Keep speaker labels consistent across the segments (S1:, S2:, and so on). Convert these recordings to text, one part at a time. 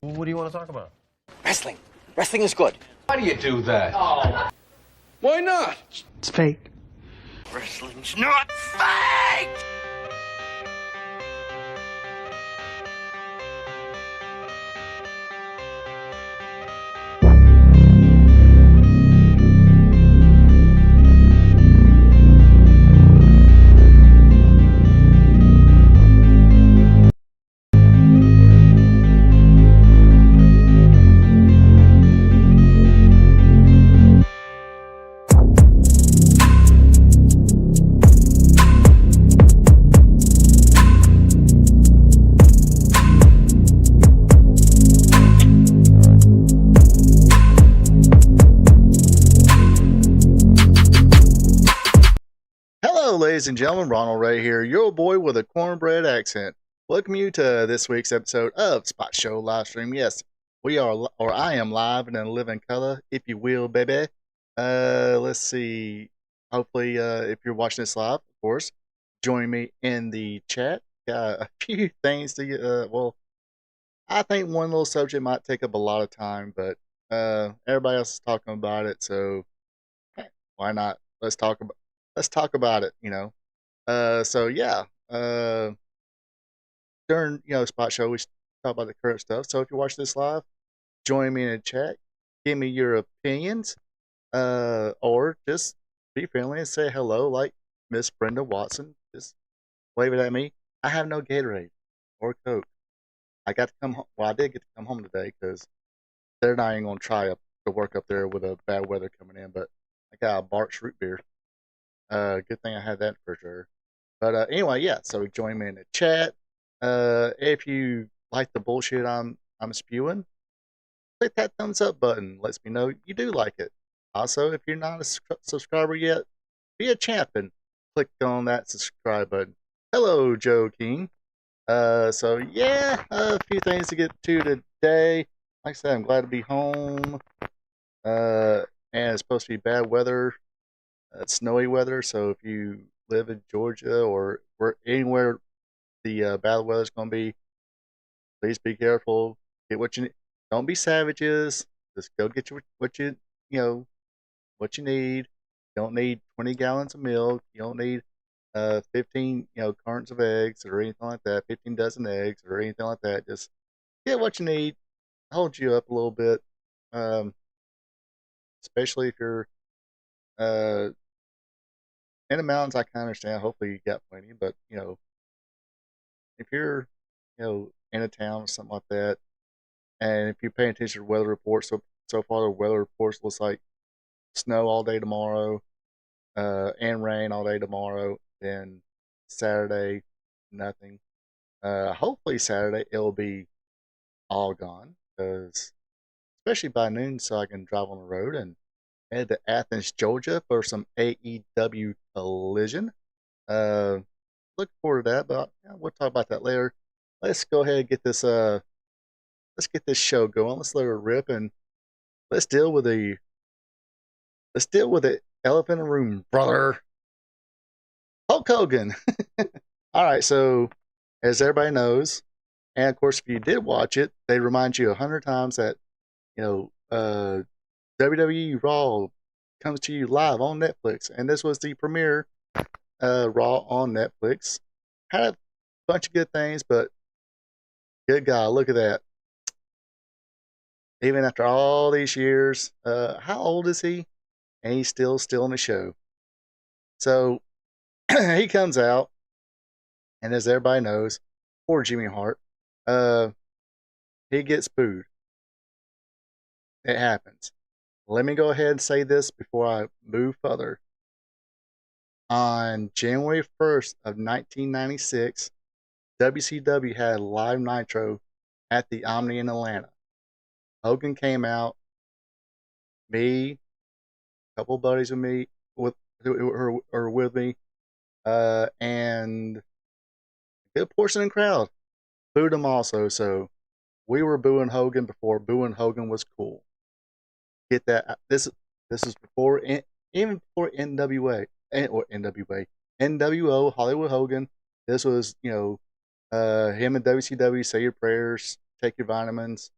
S1: Well, what do you want to talk about?
S2: Wrestling. Wrestling is good.
S3: Why do you do that?
S1: Oh.
S3: Why not?
S2: It's fake.
S4: Wrestling's not fake!
S5: Hello, ladies and gentlemen, Ronald right here, your boy with a cornbread accent. Welcome you to this week's episode of Spot Show Livestream. Yes, we are, or I am live and in living color, if you will, baby. Let's see. Hopefully, if you're watching this live, of course, join me in the chat. Got a few things to get. Well, I think one little subject might take up a lot of time, but everybody else is talking about it, so why not? Let's talk about it, you know. So yeah, during Spot Show, we talk about the current stuff. So if you watch this live, join me in the chat, give me your opinions, or just be friendly and say hello, like Miss Brenda Watson. Just wave it at me. I have no Gatorade or Coke. I got to come home. Well, I did get to come home today because they're not even gonna try to work up there with a bad weather coming in. But I got a Bart's root beer. Good thing I had that for sure. But anyway, yeah. So join me in the chat. If you like the bullshit I'm spewing, click that thumbs up button. Lets me know you do like it. Also, if you're not a subscriber yet, be a champ and click on that subscribe button. Hello, Joe King. So yeah, a few things to get to today. Like I said, I'm glad to be home. And it's supposed to be bad weather. Snowy weather, so if you live in Georgia or anywhere the bad weather is going to be, please be careful. Get what you need. Don't be savages. Just go get what you need. You don't need 20 gallons of milk. You don't need 15 cartons of eggs or anything like that. 15 dozen eggs or anything like that. Just get what you need. Hold you up a little bit, especially if you're in the mountains. I can understand. Hopefully you got plenty, but if you're in a town or something like that, and if you're paying attention to weather reports, so far the weather reports looks like snow all day tomorrow, and rain all day tomorrow. Then Saturday, nothing. Hopefully Saturday it'll be all gone, because especially by noon, so I can drive on the road and head to Athens, Georgia for some AEW Collision. Look forward to that, but we'll talk about that later. Let's go ahead and get this show going. Let's let her rip, and let's deal with the elephant in the room, brother. Hulk Hogan. All right, so as everybody knows, and of course if you did watch it, they remind you 100 times that WWE Raw comes to you live on Netflix, and this was the premiere Raw on Netflix. Had a bunch of good things, but good God, look at that. Even after all these years, how old is he? And he's still in the show. So he comes out, and as everybody knows, poor Jimmy Hart, he gets booed. It happens. Let me go ahead and say this before I move further. On January 1st of 1996, WCW had live Nitro at the Omni in Atlanta. Hogan came out. Me, a couple buddies with me, who were with me, and a good portion of the crowd booed him also. So we were booing Hogan before booing Hogan was cool. Get that? This is before, even before NWO, NWO, Hollywood Hogan. This was him and WCW. Say your prayers, take your vitamins,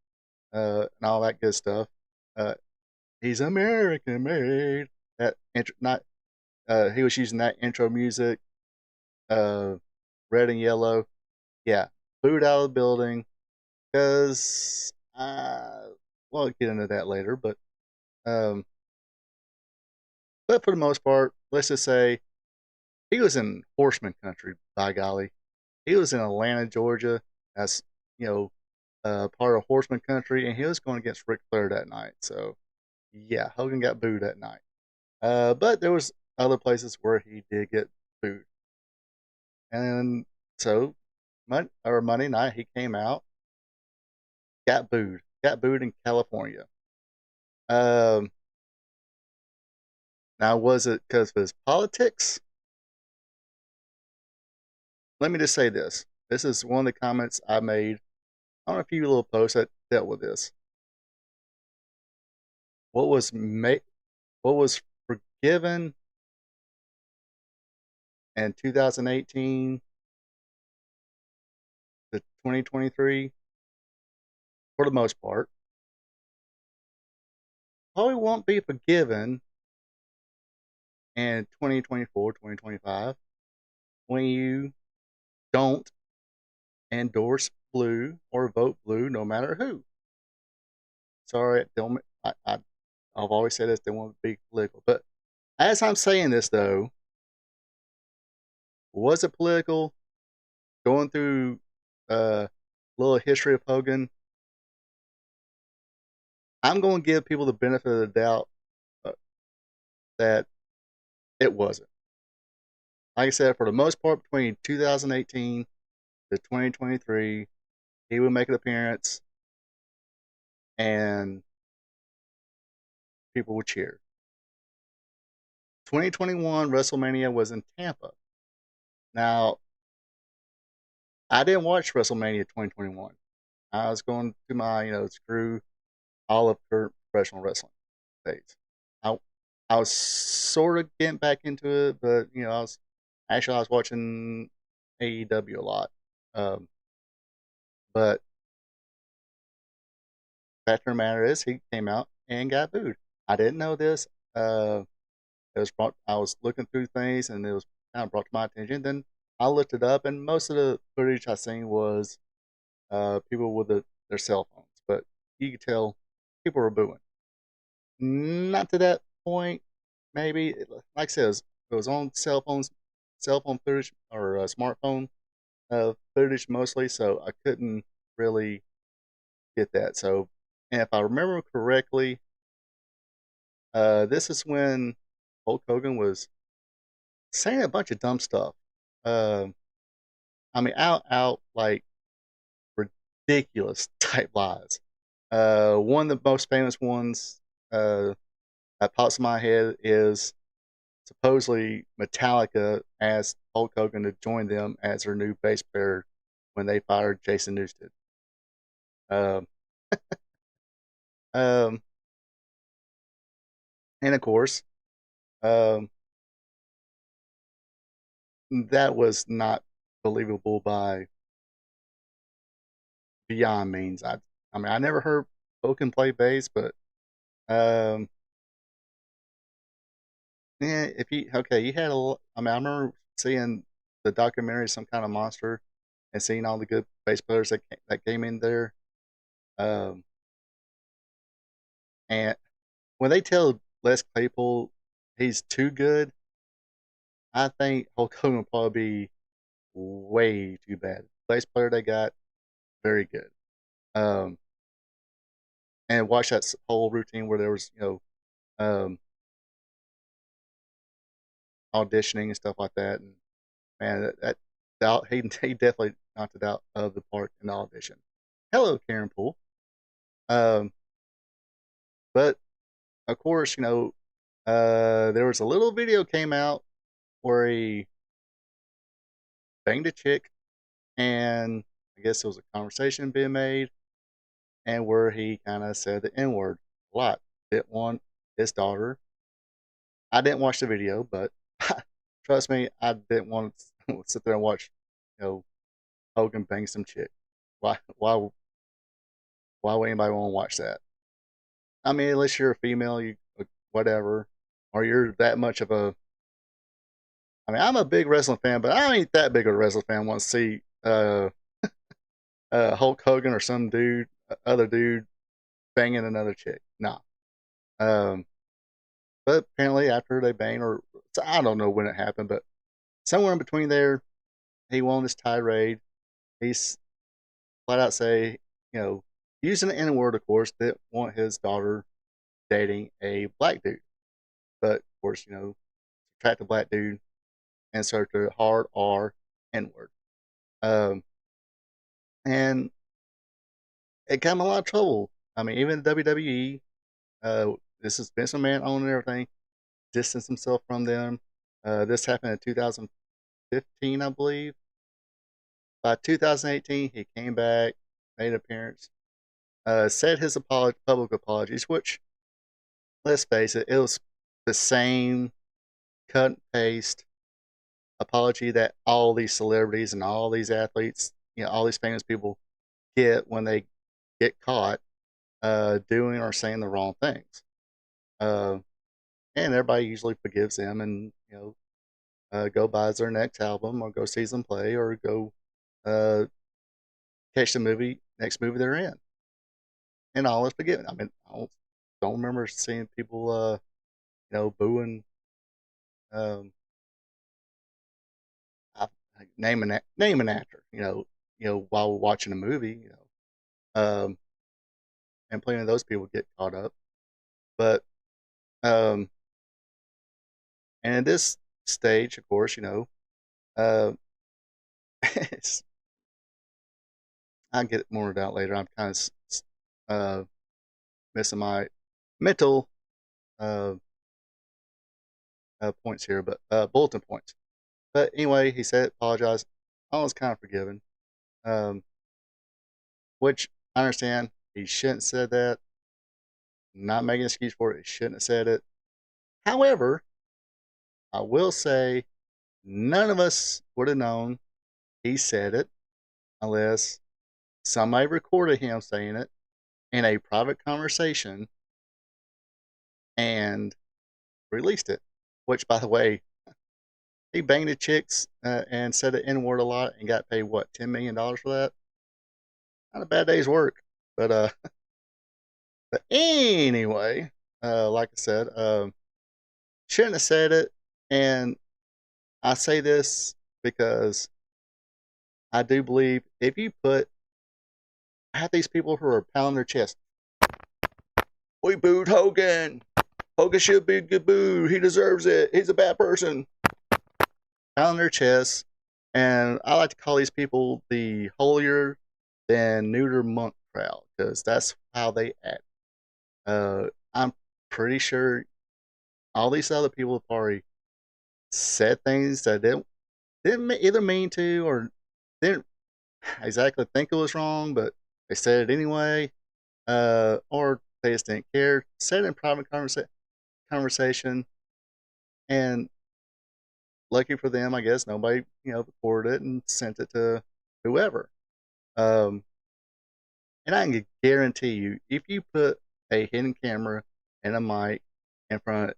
S5: and all that good stuff. Uh, he's American made. That intro, not he was using that intro music, red and yellow. Yeah, booed out of the building because we'll get into that later. Um, but for the most part, let's just say he was in horseman country. By golly, he was in Atlanta, Georgia. That's part of horseman country, and he was going against Ric Flair that night. So yeah, Hogan got booed that night. But there was other places where he did get booed, and so Monday night he came out, got booed in California. Um, Now was it because of his politics? Let me just say this. This is one of the comments I made on a few little posts that dealt with this. What was forgiven in 2018 to 2023, for the most part, probably won't be forgiven in 2024, 2025 when you don't endorse blue or vote blue no matter who. Sorry, I've always said this, don't want to be political. But as I'm saying this, though, was it political? Going through a little history of Hogan, I'm going to give people the benefit of the doubt that it wasn't. Like I said, for the most part, between 2018 to 2023, he would make an appearance and people would cheer. 2021 WrestleMania was in Tampa. Now, I didn't watch WrestleMania 2021. I was going to my, screw all of current professional wrestling days. I, I was sort of getting back into it, but I was watching AEW a lot. But fact of the matter is, he came out and got booed. I didn't know this. I was looking through things, and it was kind of brought to my attention. Then I looked it up, and most of the footage I seen was people with their cell phones. But you could tell people were booing. Not to that point, maybe. Like I said, it was on cell phone footage or smartphone footage mostly, so I couldn't really get that. So, and if I remember correctly, this is when Hulk Hogan was saying a bunch of dumb stuff. Um, out like ridiculous type lies. One of the most famous ones that pops in my head is supposedly Metallica asked Hulk Hogan to join them as their new bass player when they fired Jason Newsted. Um, um, and of course, um, that was not believable by beyond means. I never heard Hogan play bass, but um, yeah, you had I remember seeing the documentary Some Kind of Monster and seeing all the good bass players that came in there. Um, and when they tell Les Claypool he's too good, I think Hulk Hogan will probably be way too bad. Bass player they got, very good. Um, and watch that whole routine where there was, um, auditioning and stuff like that. And man, he definitely knocked it out of the park in the audition. Hello, Karen Poole. Um, but of course, there was a little video came out where he banged a chick, and I guess there was a conversation being made, and where he kind of said the N word a lot. Didn't want his daughter. I didn't watch the video, but trust me, I didn't want to sit there and watch, Hogan bang some chick. Why? Why would anybody want to watch that? I mean, unless you're a female, you whatever, or you're that much of a. I mean, I'm a big wrestling fan, but I ain't that big of a wrestling fan. Want to see Hulk Hogan or some dude, other dude, banging another chick? Nah. Um, but apparently after they banged, or so I don't know when it happened, but somewhere in between there, he won this tirade. He's flat out say, using the N word, of course, that want his daughter dating a black dude. But of course, attract a black dude, insert the hard R N word. And it got him a lot of trouble. I mean, even the WWE, this is Vince McMahon owning everything, distanced himself from them. This happened in 2015, I believe. By 2018, he came back, made an appearance, said his public apologies, which, let's face it, it was the same cut and paste apology that all these celebrities and all these athletes, all these famous people get when they get caught doing or saying the wrong things. And everybody usually forgives them and, go buys their next album or go sees them play or go catch the next movie they're in. And all is forgiven. I mean, I don't remember seeing people, booing. I, name an actor, while we're watching a movie, and plenty of those people get caught up. But, and in this stage, of course, uh, I'll get more into that later. I'm kind of missing my mental uh, points here, but bulletin points. But anyway, he said, apologize. I was kind of forgiven, which I understand. He shouldn't have said that. Not making an excuse for it. He shouldn't have said it. However, I will say none of us would have known he said it unless somebody recorded him saying it in a private conversation and released it. Which, by the way, he banged the chicks and said the N word a lot and got paid, what, $10 million for that? Not a bad day's work. But but anyway, like I said, shouldn't have said it. And I say this because I do believe if you have these people who are pounding their chest, we booed Hogan. Hogan should be booed. He deserves it. He's a bad person. Pounding their chest. And I like to call these people the holier than neuter monk crowd because that's how they act. I'm pretty sure all these other people have already said things that didn't either mean to or didn't exactly think it was wrong, but they said it anyway, or they just didn't care. Said it in private conversation, and lucky for them, I guess nobody recorded it and sent it to whoever. And I can guarantee you, if you put a hidden camera and a mic in front of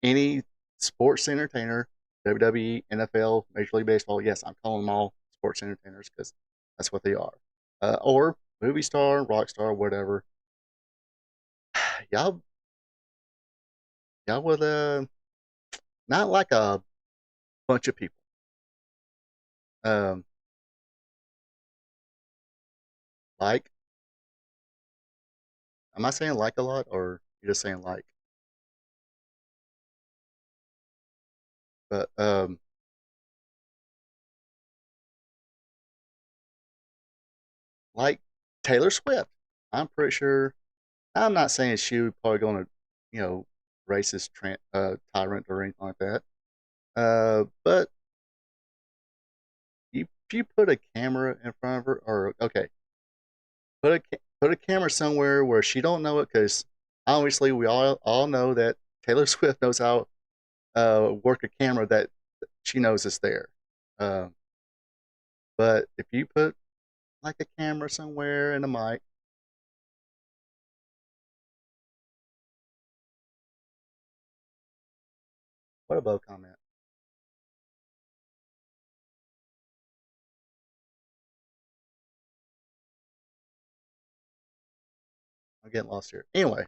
S5: any sports entertainer, WWE, NFL, Major League Baseball, yes, I'm calling them all sports entertainers because that's what they are, or movie star, rock star, whatever. Y'all would not like a bunch of people. Um, like, am I saying like a lot, or you just saying like? But like Taylor Swift, I'm pretty sure. I'm not saying she would probably going to, racist tyrant or anything like that. But if you put a camera in front of her, or okay, put a camera somewhere where she don't know it, because obviously we all know that Taylor Swift knows how work a camera that she knows is there. Uh, but if you put like a camera somewhere and a mic, What above comment? I'm getting lost here. Anyway,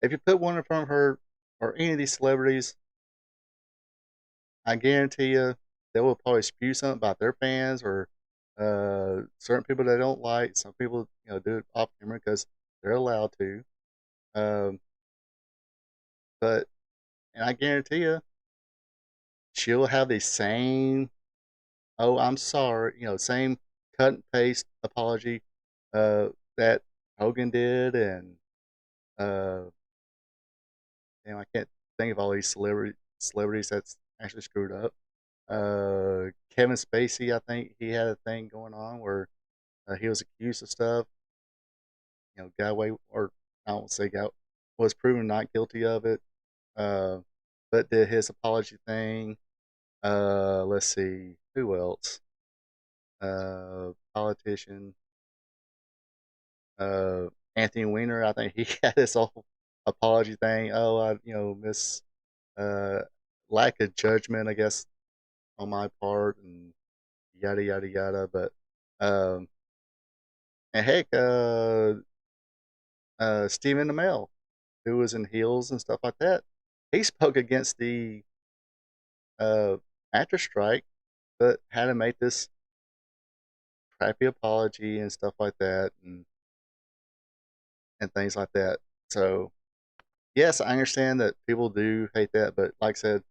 S5: if you put one in front of her or any of these celebrities, I guarantee you they will probably spew something about their fans or certain people they don't like. Some people, do it off camera because they're allowed to. Um, but and I guarantee you, she'll have the same. Oh, I'm sorry. Same cut and paste apology that Hogan did, and uh, I can't think of all these celebrities that's actually screwed up. Kevin Spacey, I think he had a thing going on where he was accused of stuff. Got away, or I won't say got, was proven not guilty of it. Uh, but did his apology thing. Let's see, who else? Politician. Anthony Weiner, I think he had this whole apology thing. Oh, I miss uh, lack of judgment, I guess, on my part, and yada yada yada. But um, and heck, Stephen Amell, who was in Heels and stuff like that, he spoke against the uh, actor strike, but had to make this crappy apology and stuff like that, and things like that. So yes, I understand that people do hate that, but like I said,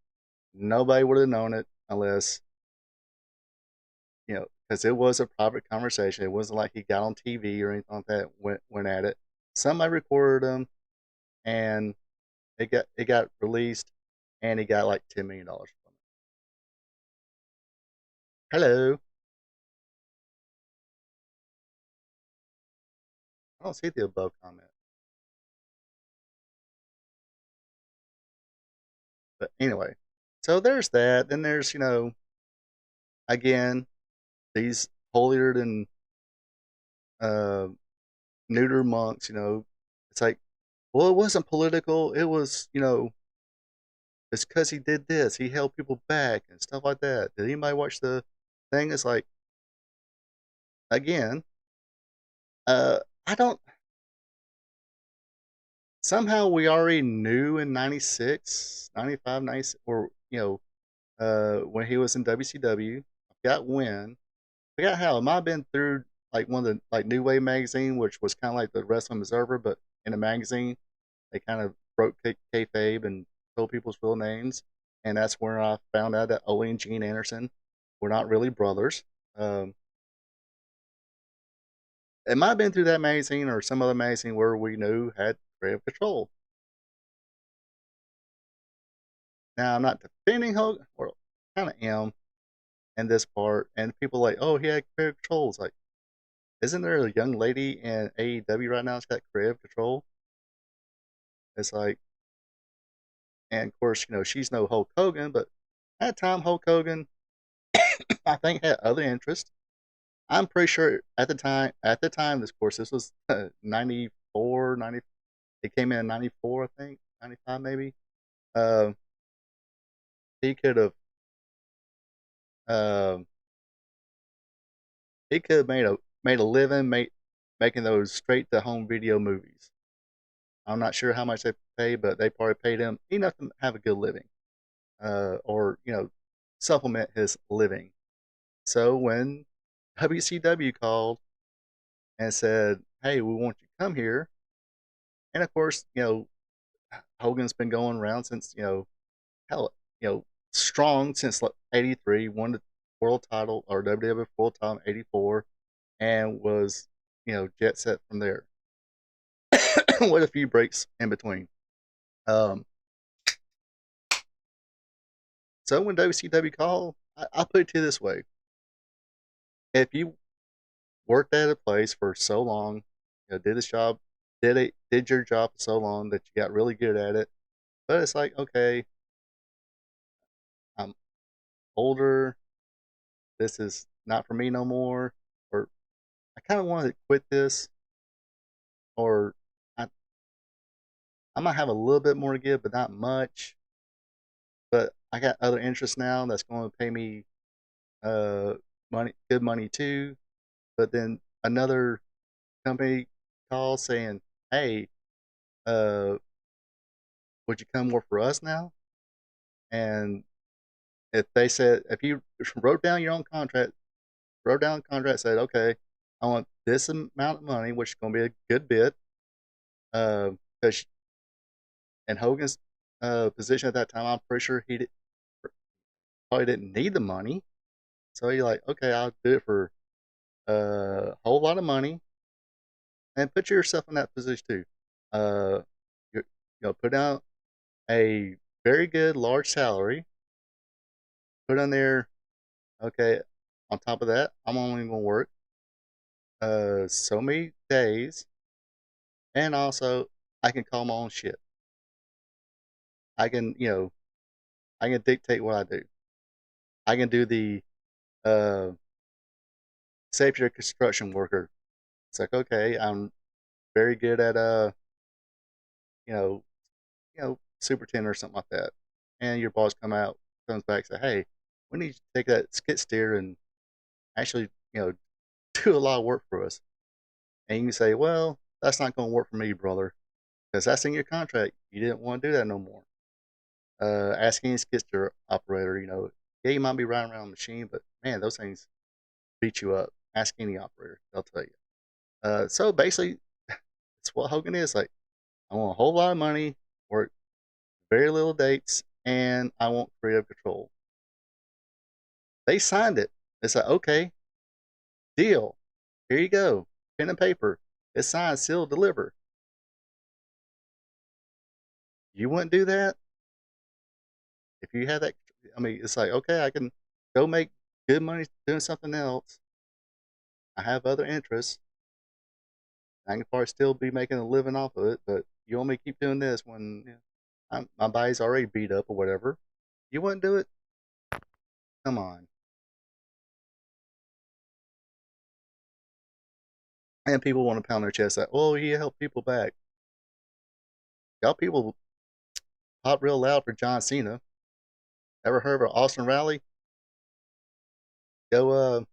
S5: nobody would have known it unless because it was a private conversation. It wasn't like he got on TV or anything like that. Went at it. Somebody recorded him, and it got released, and he got like $10 million from it. Hello, I don't see the above comment, but anyway, so there's that. Then there's again these holier than uh, neuter monks. It's like, well, it wasn't political. It was it's because he did this. He held people back and stuff like that. Did anybody watch the thing? It's like, again, I don't. Somehow we already knew in 96, 95, 96, or, when he was in WCW. I forgot when. I forgot how. It might have been through like one of the like New Wave magazine, which was kind of like the Wrestling Observer, but in a magazine. They kind of broke kayfabe and told people's real names, and that's where I found out that Ole and Gene Anderson were not really brothers. Um, it might have been through that magazine or some other magazine where we knew had creative control. Now I'm not defending Hogan, or kind of am in this part, and people are like, oh, he had creative control. It's like, isn't there a young lady in AEW right now that's got creative control? It's like, and of course, she's no Hulk Hogan, but at the time, Hulk Hogan, I think, had other interests. I'm pretty sure at the time, this course, this was 94, 90, it came in 94, I think, 95 maybe. Uh, he could have, um, he could have made a living making those straight to home video movies. I'm not sure how much they paid, but they probably paid him enough to have a good living, or supplement his living. So when WCW called and said, "Hey, we want you to come here," and of course, Hogan's been going around since hell, strong since like '83. Won the world title or WWF world title in '84, and was jet set from there with a few breaks in between. Um, so when WCW called, I put it to you this way: if you worked at a place for so long, did this job, did your job for so long that you got really good at it, but it's like, okay, I'm older. This is not for me no more, or I kind of want to quit this, or I, I might have a little bit more to give, but not much. but I got other interests now that's going to pay me good money too. But then another company calls saying, "Hey, uh, would you come work for us now?" And if they said, if you wrote down your own contract, said, "Okay, I want this amount of money," which is going to be a good bit, because in Hogan's position at that time, I'm pretty sure probably didn't need the money. So you're like, okay, I'll do it for a whole lot of money, and put yourself in that position too. Uh, put out a very good large salary. Put on there, okay. On top of that, I'm only going to work so many days, and also I can call my own shit. I can, I can dictate what I do. I can do the uh, safety or construction worker. It's like, okay, I'm very good at you know, superintendent or something like that. And your boss comes back and say, hey, we need you to take that skid steer and actually, do a lot of work for us. And you can say, well, that's not going to work for me, brother, because that's in your contract. You didn't want to do that no more. Ask any skid steer operator, yeah, you might be riding around the machine, but man, those things beat you up. Ask any operator, they'll tell you. So basically, it's what Hogan is like. I want a whole lot of money, work very little dates, and I want creative control. They signed it. It's like, okay, deal. Here you go. Pen and paper. It's signed, sealed, deliver. You wouldn't do that if you had that. I mean, it's like, okay, I can go make good money doing something else. I have other interests. I can probably still be making a living off of it, but you want me to keep doing this when my body's already beat up or whatever. You wouldn't do it? Come on. And people want to pound their chest like, oh, he helped people back. Y'all people pop real loud for John Cena. Ever heard of Austin Rally? Go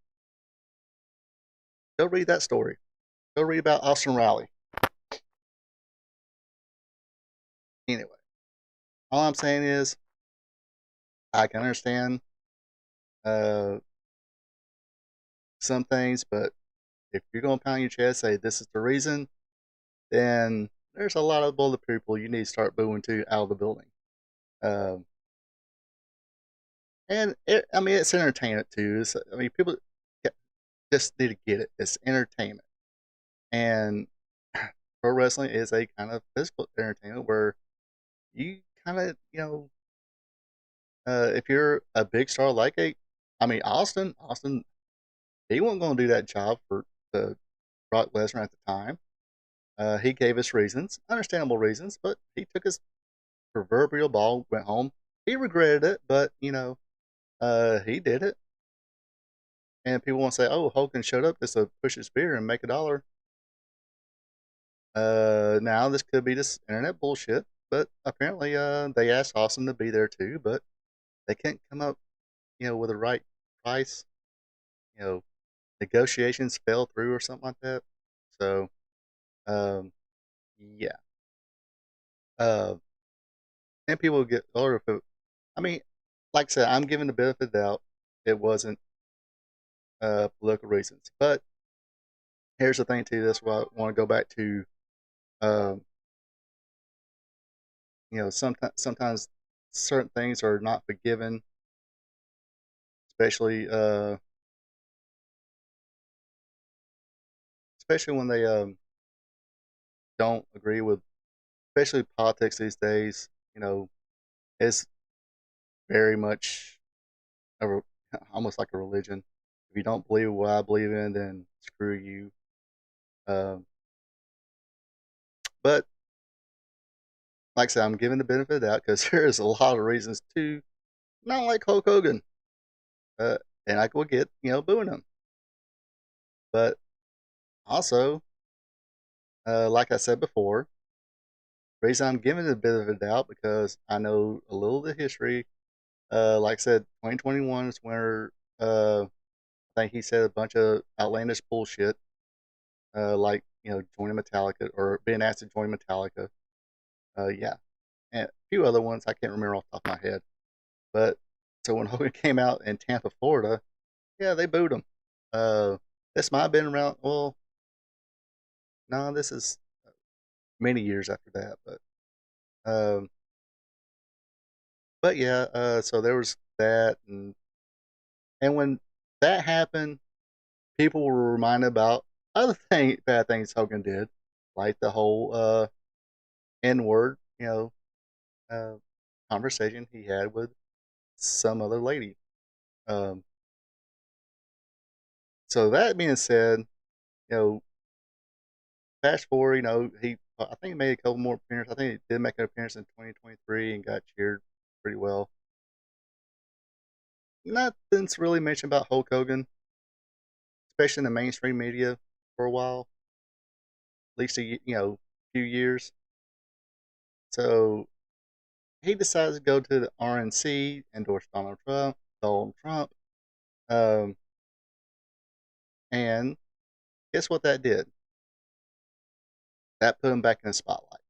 S5: go read that story. Go read about Austin Rally. Anyway, all I'm saying is I can understand uh, some things, but if you're gonna pound your chest, say this is the reason, then there's a lot of other people you need to start booing to out of the building. Um, I mean, it's entertainment too. I mean, people just need to get it. It's entertainment, and pro wrestling is a kind of physical entertainment where you kind of, if you're a big star like I mean, Austin, he wasn't going to do that job for the Brock Lesnar at the time. He gave us reasons, understandable reasons, but he took his proverbial ball, went home. He regretted it, but he did it. And people want to say, "Oh, Hogan showed up just to push his beer and make $1." Now this could be just internet bullshit, but apparently, they asked Austin to be there too, but they can't come up, with the right price. You know, negotiations fell through or something like that. So, um, yeah. Uh, and people get older. I mean, like I said, I'm giving the benefit of the doubt. It wasn't political reasons, but here's the thing too. That's why I want to go back to. Um, sometimes certain things are not forgiven, especially especially when they don't agree with, especially politics these days. It's very much a, almost like a religion. If you don't believe what I believe in, then screw you. Um, but like I said, I'm giving the benefit of the doubt because there's a lot of reasons to not like Hulk Hogan. Uh, and I will get, booing him. But also, like I said before, the reason I'm giving it a bit of a doubt because I know a little of the history Like I said, 2021 is where I think he said a bunch of outlandish bullshit, like joining Metallica or being asked to join Metallica. Yeah, and a few other ones I can't remember off the top of my head. But so when Hogan came out in Tampa, Florida, yeah, they booed him. This might have been around. Well, no, this is many years after that, um, but yeah. So there was that, and when that happened, people were reminded about other bad things Hogan did, like the whole N word, uh, conversation he had with some other lady. Um, so that being said, you know, fast forward, I think he made a couple more appearances. I think he did make an appearance in 2023 and got cheered pretty well. Nothing's really mentioned about Hulk Hogan, especially in the mainstream media for a while, at least few years. So he decides to go to the RNC, endorse Donald Trump, um, and guess what that did? That put him back in the spotlight.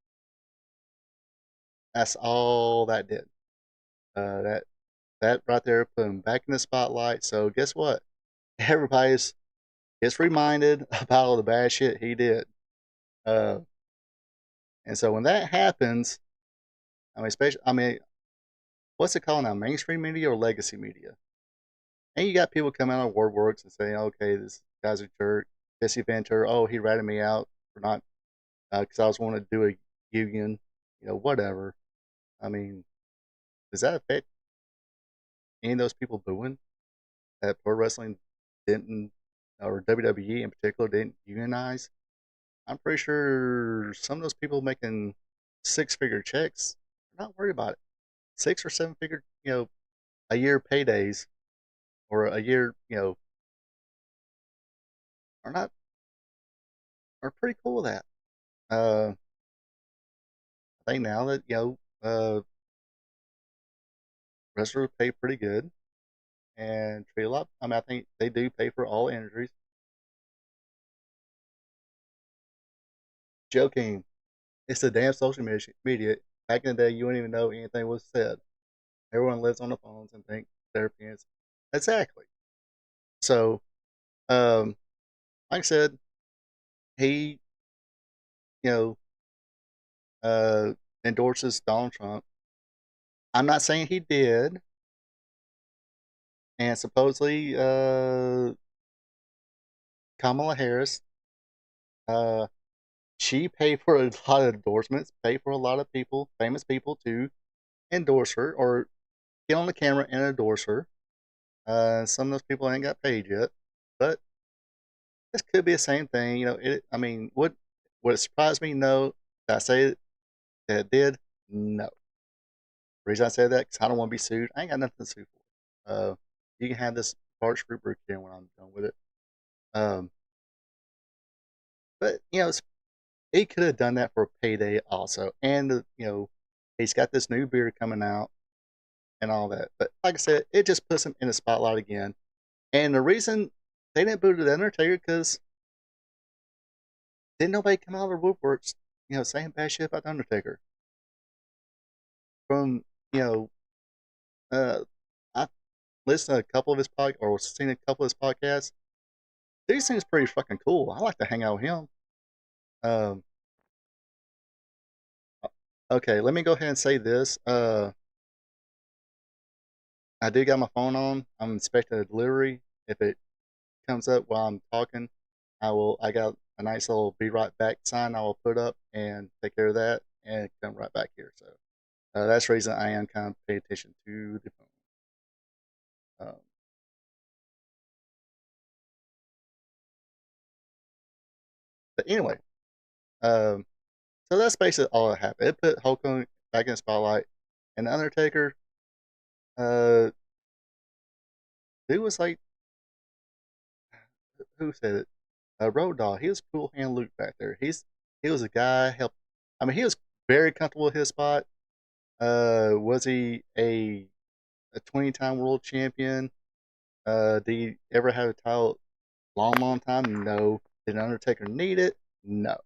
S5: That's all that did. That right there put him back in the spotlight. So guess what? Everybody's gets reminded about all the bad shit he did. Uh, and so when that happens, what's it called now? Mainstream media or legacy media? And you got people coming out of WordWorks and saying, okay, this guy's a jerk. Jesse Ventura, oh, he ratted me out for not, because I was wanting to do a union, whatever. I mean, does that affect any of those people booing that pro wrestling didn't, or WWE in particular, didn't unionize? I'm pretty sure some of those people making six-figure checks are not worried about it. 6 or 7 figure, a year paydays or a year, are not are pretty cool with that. Uh, I think now that wrestlers pay pretty good and treat a lot. I think they do pay for all injuries. Joking, it's the damn social media. Back in the day, you wouldn't even know anything was said. Everyone lives on the phones and think their opinions. Exactly. So, um, like I said, he, you know, uh, endorses Donald Trump. I'm not saying he did, and supposedly, Kamala Harris, uh, she paid for a lot of endorsements, paid for a lot of people, famous people, to endorse her or get on the camera and endorse her. Some of those people ain't got paid yet, but this could be the same thing. Would it surprise me? No. Did I say that it did? No. The reason I said that because I don't want to be sued. I ain't got nothing to sue for. You can have this Parch Rubric here when I'm done with it. Um, but he could have done that for a payday also, and he's got this new beer coming out and all that. But like I said, it just puts him in the spotlight again. And the reason they didn't boo the Undertaker because didn't nobody come out of the woodworks, saying bad shit about the Undertaker. From uh, I listened to a couple of his or seen a couple of his podcasts. Dude seems pretty fucking cool. I like to hang out with him. Um, okay, let me go ahead and say this. I do got my phone on. I'm inspecting a delivery. If it comes up while I'm talking, I got a nice little "Be Right Back" sign I will put up and take care of that and come right back here. So that's the reason I am kind of paying attention to the phone. But anyway, um, so that's basically all that happened. It put Hulk Hogan back in the spotlight, and the Undertaker, uh, dude was like, who said it? Road Dogg. He was cool hand Luke back there. He was a guy help. He was very comfortable with his spot. Was he a a 20-time world champion. Did he ever have a title long time? No. Did Undertaker need it? No.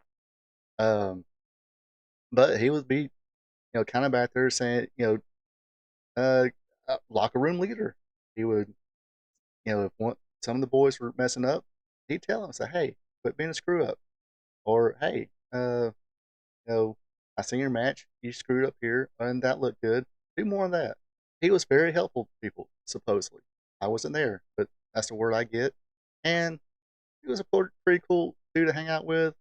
S5: But he would be, kind of back there saying, locker room leader. He would, if some of the boys were messing up, he'd tell them, say, hey, quit being a screw up. Or, hey, I seen your match. You screwed up here, and that looked good. Do more of that. He was very helpful to people, supposedly. I wasn't there, but that's the word I get. And he was a pretty cool dude to hang out with.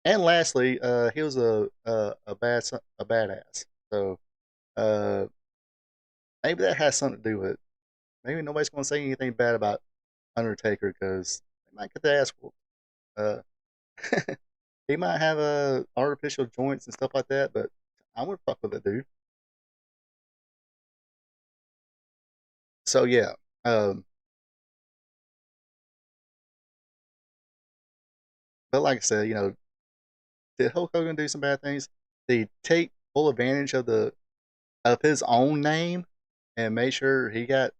S5: And lastly, he was a badass. So maybe that has something to do with it. Maybe nobody's going to say anything bad about Undertaker because they might get the ass whooped. Uh, he might have artificial joints and stuff like that, but I would fuck with it, dude. So yeah, but like I said, did Hulk Hogan do some bad things? Did he take full advantage of his own name and make sure he got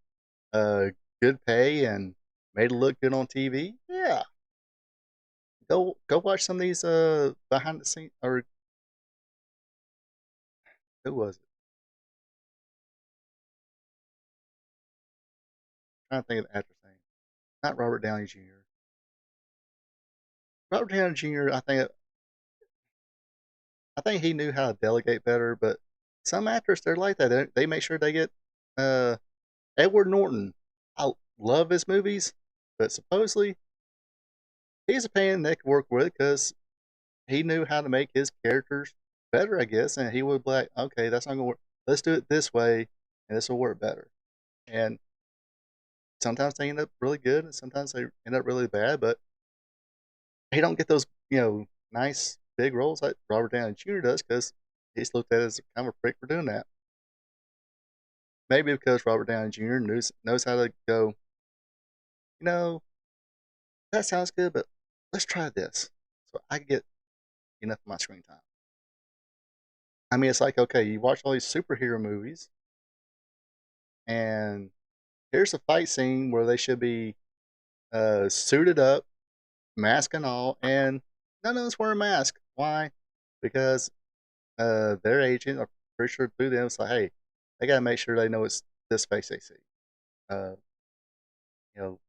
S5: good pay and made it look good on TV? Yeah. Go watch some of these behind the scenes, or who was it? I'm trying to think of the actor's name. Not Robert Downey Jr. Robert Downey Jr. I think he knew how to delegate better, but some actors they're like that. They make sure they get uh Edward Norton. I love his movies, but supposedly he's a pain in the neck to work with because he knew how to make his characters better, I guess, and he would be like, okay, that's not gonna work. Let's do it this way, and this will work better. And sometimes they end up really good, and sometimes they end up really bad. But he don't get those, nice big roles like Robert Downey Jr. does because he's looked at as kind of a prick for doing that. Maybe because Robert Downey Jr. knows how to go. You know, that sounds good, but let's try this, so I get enough of my screen time. I mean, it's like, okay, you watch all these superhero movies, and here's a fight scene where they should be suited up, mask and all, and none of us wear a mask. Why? Because their agent, I'm pretty sure through them, it's like, hey, they got to make sure they know it's this face they see. Uh, you know,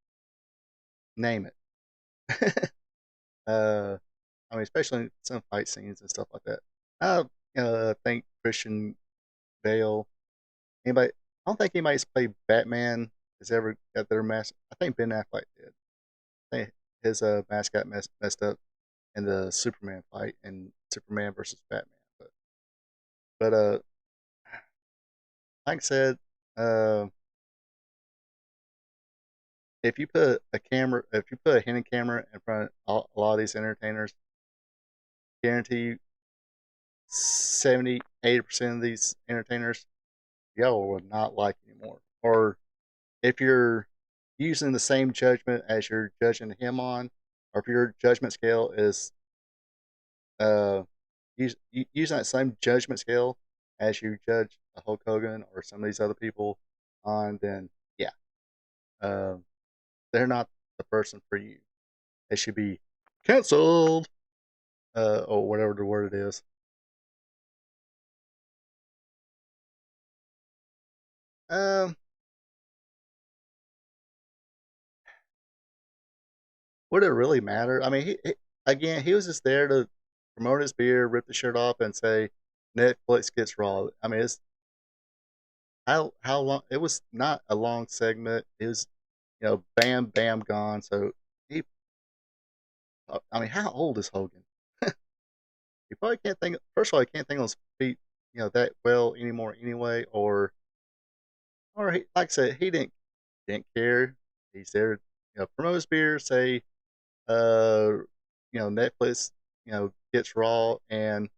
S5: name it. uh, I mean, especially in some fight scenes and stuff like that. I think Christian Bale. Anybody? I don't think anybody's played Batman has ever got their mask. I think Ben Affleck did. I think his mask got messed up in the Superman fight in Superman versus Batman. But like I said, uh, if you put a hidden camera in front of a lot of these entertainers, guarantee you 70, 80% of these entertainers, y'all will not like anymore. Or if you're using the same judgment as you're judging him on, or if your judgment scale is uh, using that same judgment scale as you judge a Hulk Hogan or some of these other people on, then yeah, uh, they're not the person for you. They should be canceled, or whatever the word it is. Um, would it really matter? I mean, again, he was just there to promote his beer, rip the shirt off, and say Netflix gets Raw. I mean, it's how long? It was not a long segment. It was, bam, bam, gone. So he, I mean, how old is Hogan? He probably can't think. First of all, he can't think on his feet, that well anymore anyway. Or like I said, he didn't care. He's there, promote his beer, say, uh, Netflix, gets Raw, and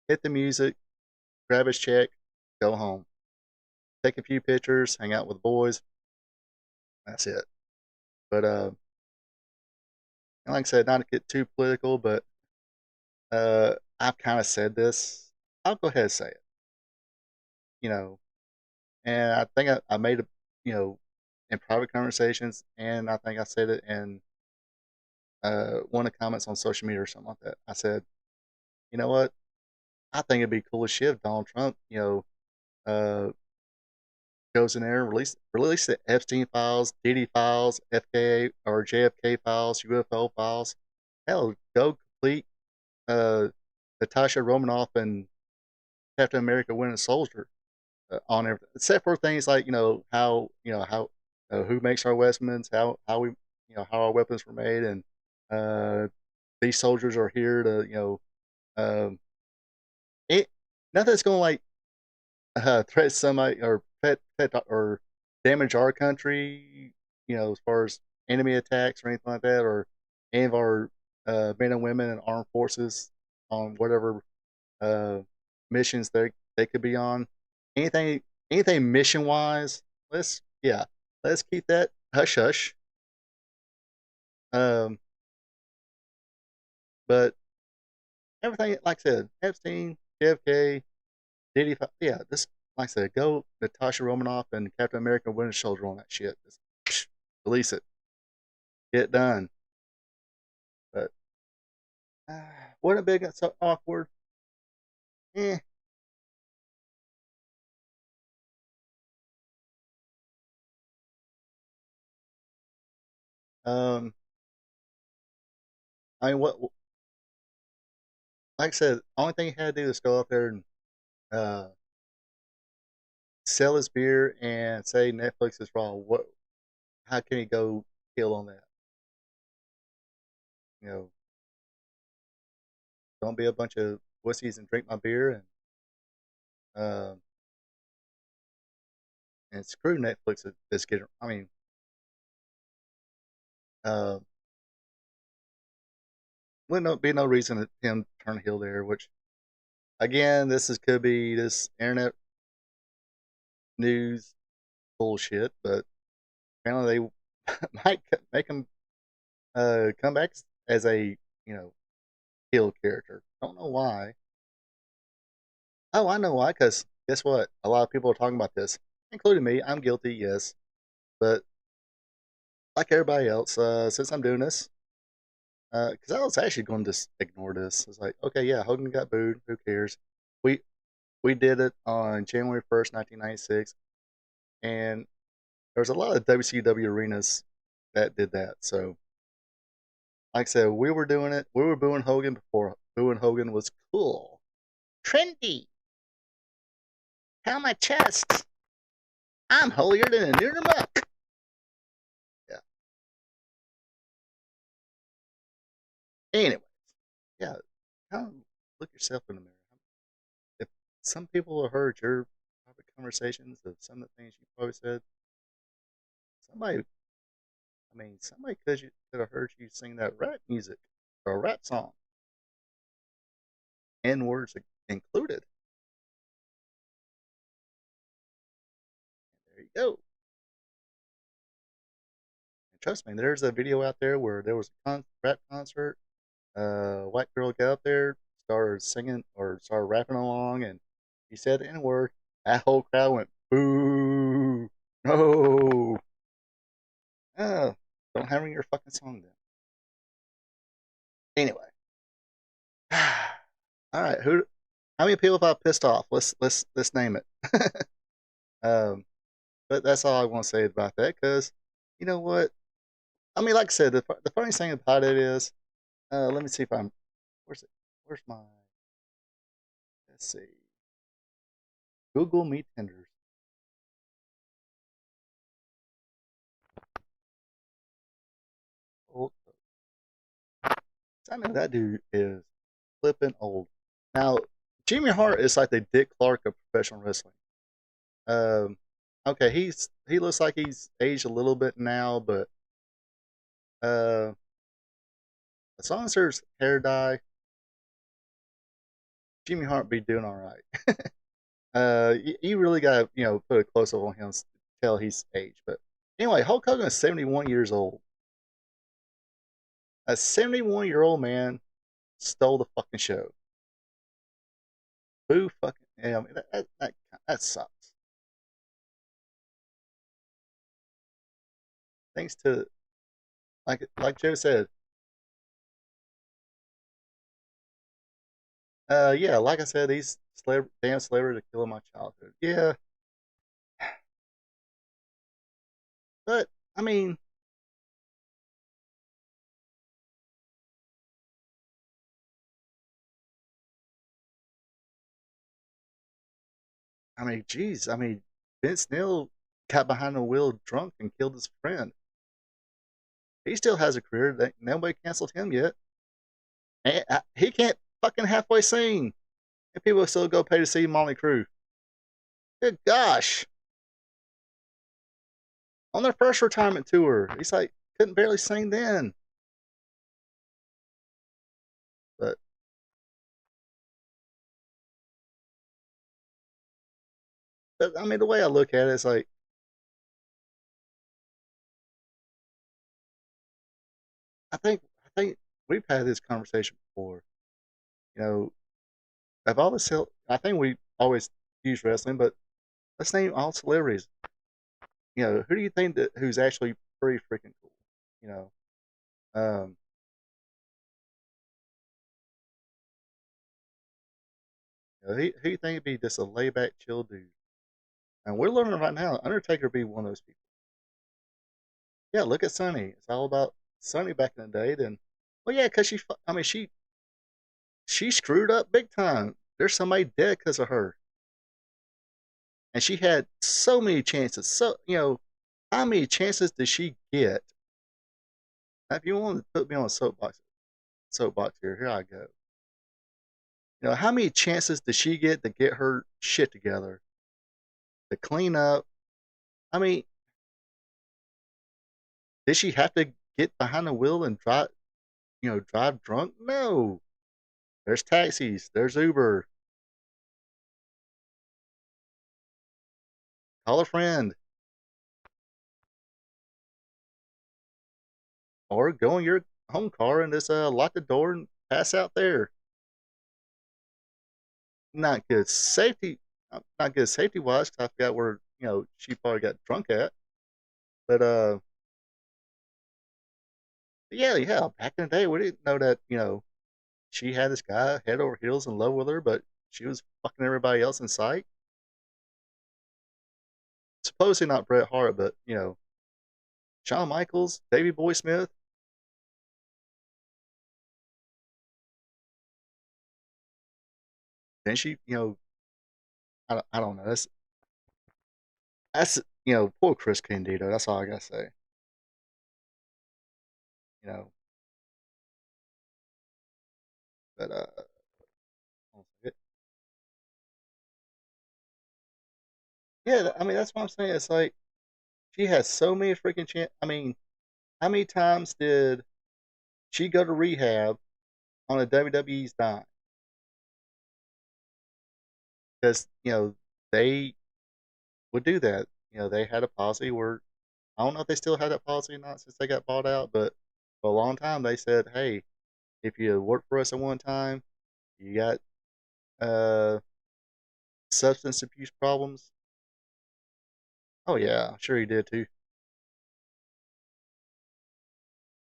S5: hit the music, grab his check, go home, take a few pictures, hang out with the boys. That's it. But like I said, not to get too political, but I've kind of said this. I'll go ahead and say it. You know, And I think I made a, in private conversations, and I think I said it in one of the comments on social media or something like that. I said, you know what? I think it'd be cool as shit if Donald Trump, uh, goes in there and release the Epstein files, Diddy files, FKA or JFK files, UFO files. Hell, go complete Natasha Romanoff and Captain America Winter Soldier on everything, except for things like how who makes our weapons, how we how our weapons were made, and uh, these soldiers are here to um, it nothing that's going to like threat somebody or threat or damage our country, as far as enemy attacks or anything like that, or any of our men and women in armed forces on whatever uh, missions they could be on. Anything anything mission wise, let's keep that hush hush. Um, but everything like I said, Epstein, JFK, Diddy, yeah, this like I said, go Natasha Romanoff and Captain America Winter Soldier on that shit. Just release it, get it done. But wouldn't it be so awkward? Eh. Um, I mean, what? Like I said, only thing he had to do is go out there and uh, sell his beer and say Netflix is wrong. What? How can he go kill on that? You know, don't be a bunch of wussies and drink my beer uh, and screw Netflix. This getting. I mean, uh, would be no reason to him turn heel there. Which again, could be this internet news bullshit, but apparently they might make him come back as a heel character. Don't know why. Oh, I know why. Because guess what? A lot of people are talking about this, including me. I'm guilty, yes, but like everybody else, since I'm doing this, because I was actually going to just ignore this. It's like, okay, yeah, Hogan got booed. Who cares? We we did it on January 1st, 1996, and there's a lot of WCW arenas that did that. So, like I said, we were doing it. We were booing Hogan before booing Hogan was cool, trendy. Pound my chest. I'm holier than a neuter muck. Yeah. Anyways, yeah. Kind of look yourself in the mirror. If some people have heard your private conversations of some of the things you probably said, somebody, somebody could have heard you sing that rap music or a rap song, N words included. There you go. And trust me, there's a video out there where there was a rap concert. White girl got up there, started singing or started rapping along, and he said the N word. That whole crowd went boo, no, oh, don't hammer your fucking song then. Anyway, all right, who? How many people have I pissed off? Let's name it. um, but that's all I want to say about that because you know what? I mean, like I said, the funniest thing about it is, let me see if I'm. Where's it? Where's my? Let's see. Google me tenders. Oh, I know that dude is flipping old. Now, Jimmy Hart is like the Dick Clark of professional wrestling. Um, okay, he looks like he's aged a little bit now, but uh, as long as there's hair dye, Jimmy Hart be doing all right. You really got to put a close up on him to tell he's aged. But anyway, Hulk Hogan is 71 years old. A 71-year-old man stole the fucking show. Boo fucking yeah, I mean, that sucks. thanks to like Joe said, yeah, like I said, these damn celebrities are killing my childhood. Yeah, but I mean, geez, Vince Neil got behind the wheel drunk and killed his friend. He still has a career. That nobody canceled him yet. And he can't fucking halfway sing, and people still go pay to see Molly Crew. Good gosh! On their first retirement tour, he's like couldn't barely sing then. But the way I look at it is like I think we've had this conversation before. You know, of all the I think we always use wrestling, but let's name all celebrities. Who do you think that who's actually pretty freaking cool? You know, um, who do you think would be just a layback, chill dude? And we're learning right now, Undertaker would be one of those people. Yeah, look at Sunny. It's all about Sunny back in the day. Then, well, yeah, because she screwed up big time. There's somebody dead because of her, and she had so many chances. So how many chances did she get? If you want to put me on a soapbox here I go. How many chances did she get to get her shit together, to clean up? I mean, did she have to get behind the wheel and drive drunk? No. There's taxis. There's Uber. Call a friend. Or go in your home car and just lock the door and pass out there. Not good safety. Not good safety wise. Cause I forgot where she probably got drunk at. But yeah. Back in the day, we didn't know that she had this guy head over heels in love with her, but she was fucking everybody else in sight. Supposedly not Bret Hart, but Shawn Michaels, Davey Boy Smith. Then she, I don't know. That's poor Chris Candido. That's all I gotta say. You know, but yeah. That's what I'm saying. It's like she has so many freaking chance. How many times did she go to rehab on a WWE's dime? Because they would do that. They had a policy where I don't know if they still have that policy or not since they got bought out, but for a long time they said, hey, if you work for us at one time, you got uh, substance abuse problems. Oh yeah, I'm sure he did too.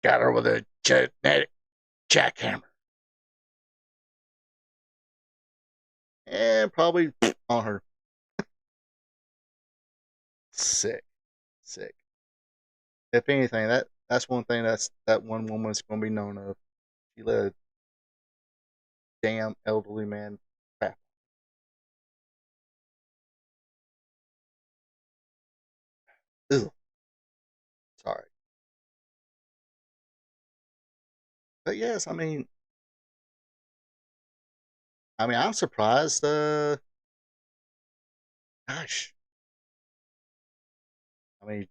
S5: Got her with a genetic jackhammer. And probably on her. Sick. Sick. If anything, that's one thing that one woman's gonna be known of. She let a damn elderly man crap. Ugh. Sorry. But yes, I'm surprised gosh. I mean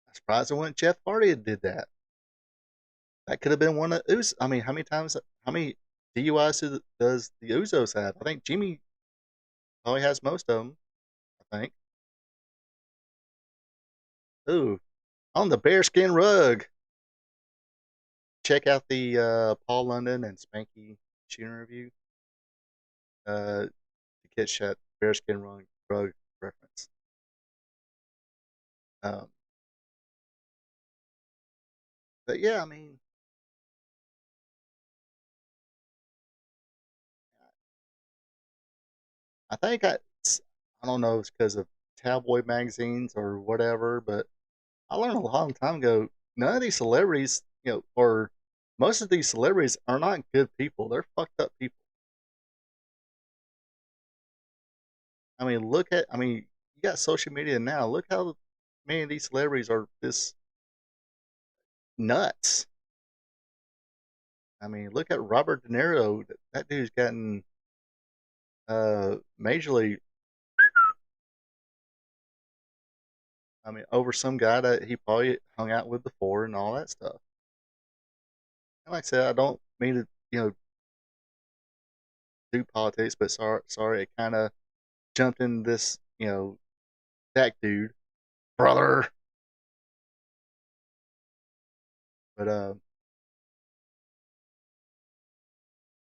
S5: I'm surprised it wasn't Jeff Hardy that did that. That could have been one of how many times how many DUIs does the Uzos have? I think Jimmy probably has most of them, I think. Ooh, on the bearskin rug. Check out the Paul London and Spanky Shooter review to catch that bearskin rug reference. Um, But yeah, I mean, I think I don't know if it's because of tabloid magazines or whatever, but I learned a long time ago, none of these celebrities, or most of these celebrities are not good people. They're fucked up people. I mean, you got social media now. Look how many of these celebrities are just nuts. I mean, look at Robert De Niro. That dude's gotten majorly, I mean, over some guy that he probably hung out with before and all that stuff. And like I said, I don't mean to, do politics, but sorry, it kind of jumped in this, that dude, brother. But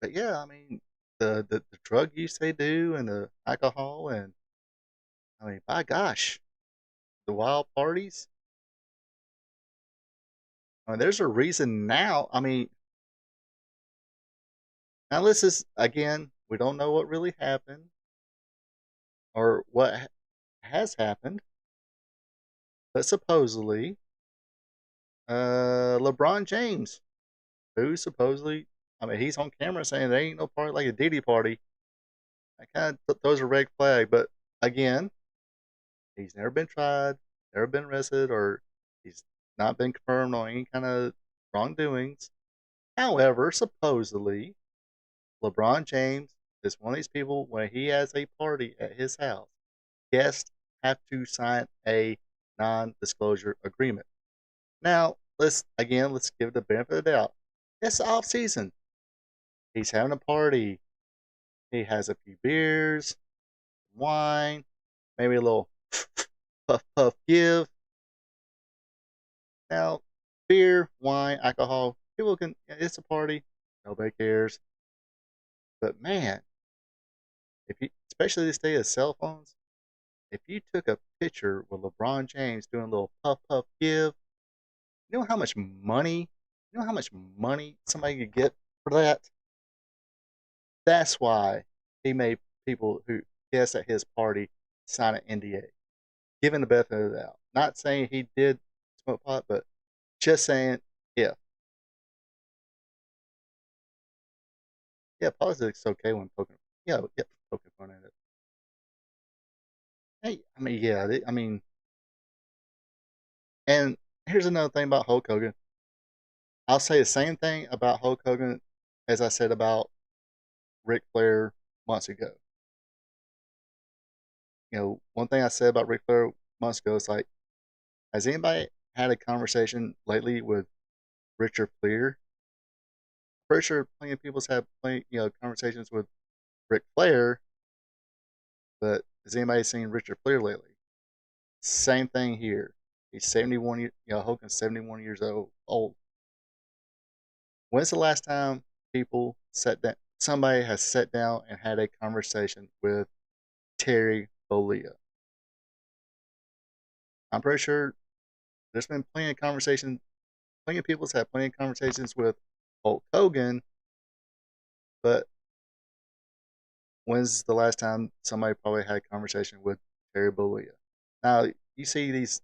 S5: but yeah, I mean, the drug use they do and the alcohol and I mean, by gosh, the wild parties. I mean, there's a reason now. I mean, now this is again, we don't know what really happened or what has happened, but supposedly, LeBron James, who supposedly, I mean, he's on camera saying there ain't no party like a Diddy party. That kind of throws a red flag. But again, he's never been tried, never been arrested, or he's not been confirmed on any kind of wrongdoings. However, supposedly, LeBron James is one of these people when he has a party at his house, guests have to sign a non-disclosure agreement. Now, let's give it the benefit of the doubt. It's off season. He's having a party. He has a few beers, wine, maybe a little puff puff give. Now, beer, wine, alcohol, people can. It's a party. Nobody cares. But man, if you, especially this day of cell phones, if you took a picture with LeBron James doing a little puff puff give, you know how much money, somebody could get for that. That's why he made people who guests at his party sign an NDA, giving the benefit of the doubt. Not saying he did smoke pot, but just saying, yeah, yeah, politics okay when poking, yeah, poking fun at it. Hey, I mean, yeah, I mean, and here's another thing about Hulk Hogan. I'll say the same thing about Hulk Hogan as I said about Ric Flair months ago. One thing I said about Ric Flair months ago is like, has anybody had a conversation lately with Richard Fleer? Pretty sure plenty of people's had plenty, conversations with Ric Flair, but has anybody seen Richard Fleer lately? Same thing here. He's 71. Hogan's 71 years old. When's the last time people sat down? Somebody has sat down and had a conversation with Terry Bollea. I'm pretty sure there's been plenty of conversations. Plenty of people's had plenty of conversations with Hulk Hogan, but when's the last time somebody probably had a conversation with Terry Bollea? Now you see these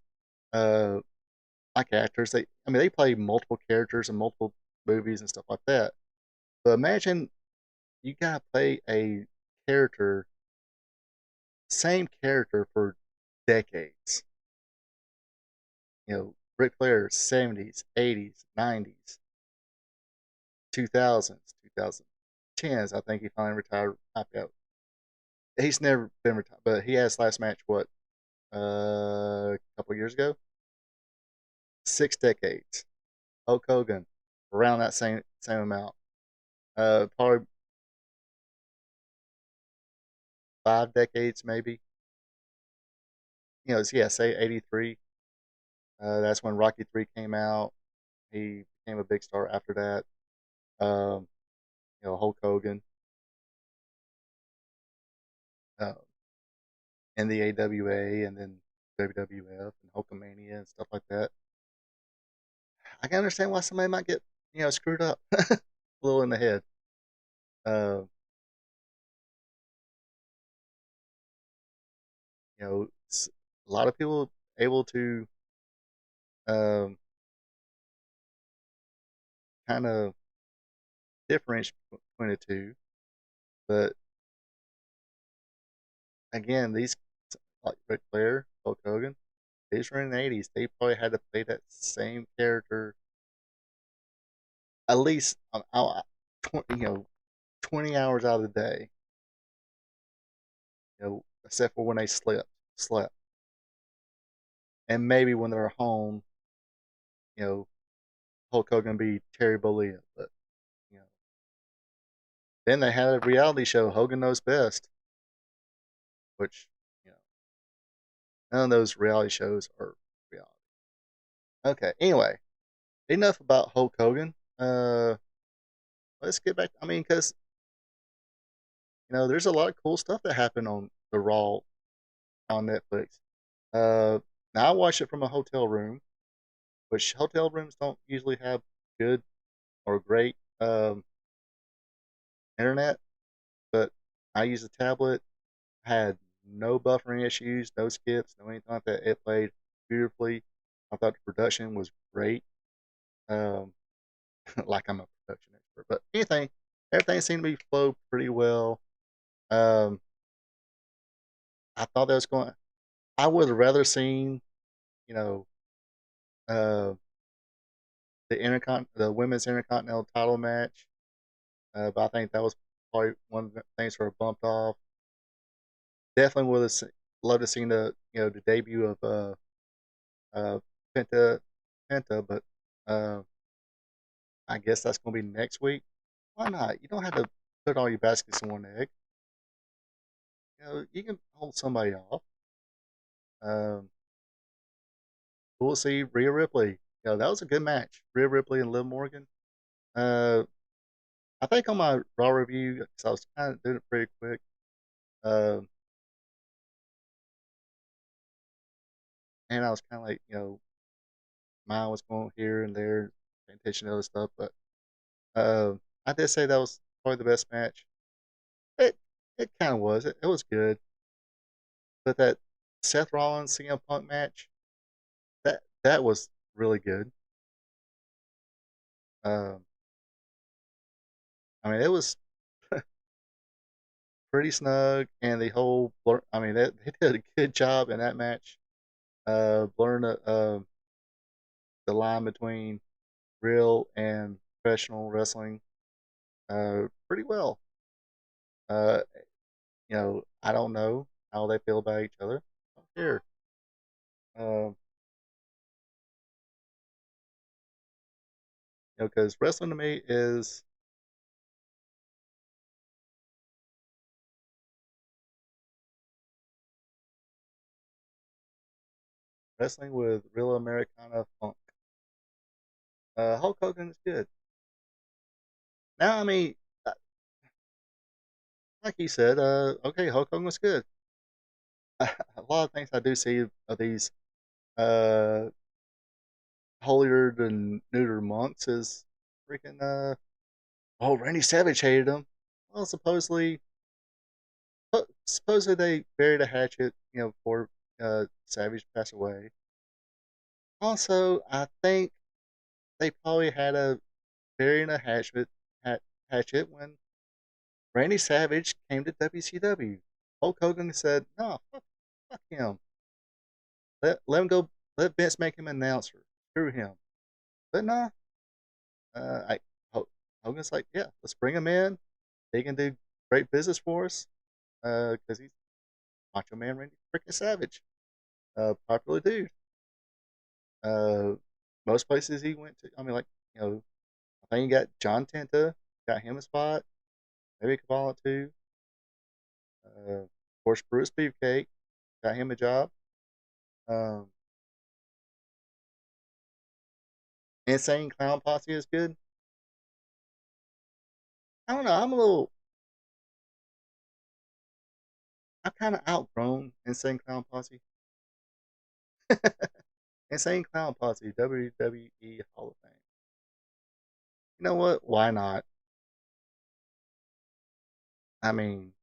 S5: like actors. They play multiple characters in multiple movies and stuff like that. But imagine you gotta play a character, same character for decades. Ric Flair, 70s, 80s, 90s, 2000s, 2010s. I think he finally retired. He's never been retired, but he had his last match, what, a couple years ago? 6 decades. Hulk Hogan, around that same amount. Probably 5 decades, maybe. Yeah, say 83. That's when Rocky 3 came out. He became a big star after that. Um, Hulk Hogan, uh, in the AWA, and then WWF and Hulkamania and stuff like that. I can understand why somebody might get screwed up a little in the head. Uh, a lot of people able to um, kind of differentiate between the two, but again, these like Ric Flair, Hulk Hogan, these were in the '80s. They probably had to play that same character at least 20 hours out of the day. Except for when they slept, and maybe when they're home, you know, Hulk Hogan be Terry Bollea, but you know, then they had a reality show, Hogan Knows Best, which you know, none of those reality shows are reality. Okay, anyway, enough about Hulk Hogan. Let's get back. I mean, because there's a lot of cool stuff that happened on the Raw on Netflix. Now I watched it from a hotel room, which hotel rooms don't usually have good or great internet, but I used a tablet. Had no buffering issues, no skips, no anything like that. It played beautifully. I thought the production was great. Um, like I'm a production expert, but everything seemed to be flowed pretty well. Um, I thought that was going. I would have rather seen, you know, uh, the women's intercontinental title match, but I think that was probably one of the things that were bumped off. Definitely would have loved to seen the debut of uh Penta but uh, I guess that's gonna be next week. Why not? You don't have to put all your baskets in one egg. You can hold somebody off. Um, we'll see Rhea Ripley. That was a good match. Rhea Ripley and Liv Morgan. Uh, I think on my Raw review, because I was kind of doing it pretty quick. Uh, and I was kind of like, mine was going here and there, paying attention to other stuff. But uh, I did say that was probably the best match. It it kind of was. It was good. But that Seth Rollins CM Punk match, that was really good. Um, I mean, it was pretty snug, and the whole blur. I mean, they did a good job in that match, blurring the line between real and professional wrestling, pretty well. Uh, I don't know how they feel about each other. I don't care. Um, because wrestling to me is wrestling with real Americana funk. Hulk Hogan is good. Now, I mean, uh, like you said, okay, Hulk Hogan was good. A lot of things I do see of these uh, holier than neuter monks is freaking oh, Randy Savage hated him. Well, supposedly they buried a hatchet, before Savage passed away. Also, I think they probably had a burying a hatchet when Randy Savage came to WCW. Hulk Hogan said, "No, fuck him. Let him go. Let Vince make him an announcer. Screw him." But nah, I Hogan's like, "Yeah, let's bring him in. He can do great business for us because he's Macho Man Randy freaking Savage, popular dude. Uh, most places he went to, I mean, like I think you got John Tenta, got him a spot. Maybe Kabbalah too. Of course, Bruce Beefcake got him a job. Um, Insane Clown Posse is good. I don't know. I'm kind of outgrown Insane Clown Posse. Insane Clown Posse, WWE Hall of Fame. You know what? Why not? I mean,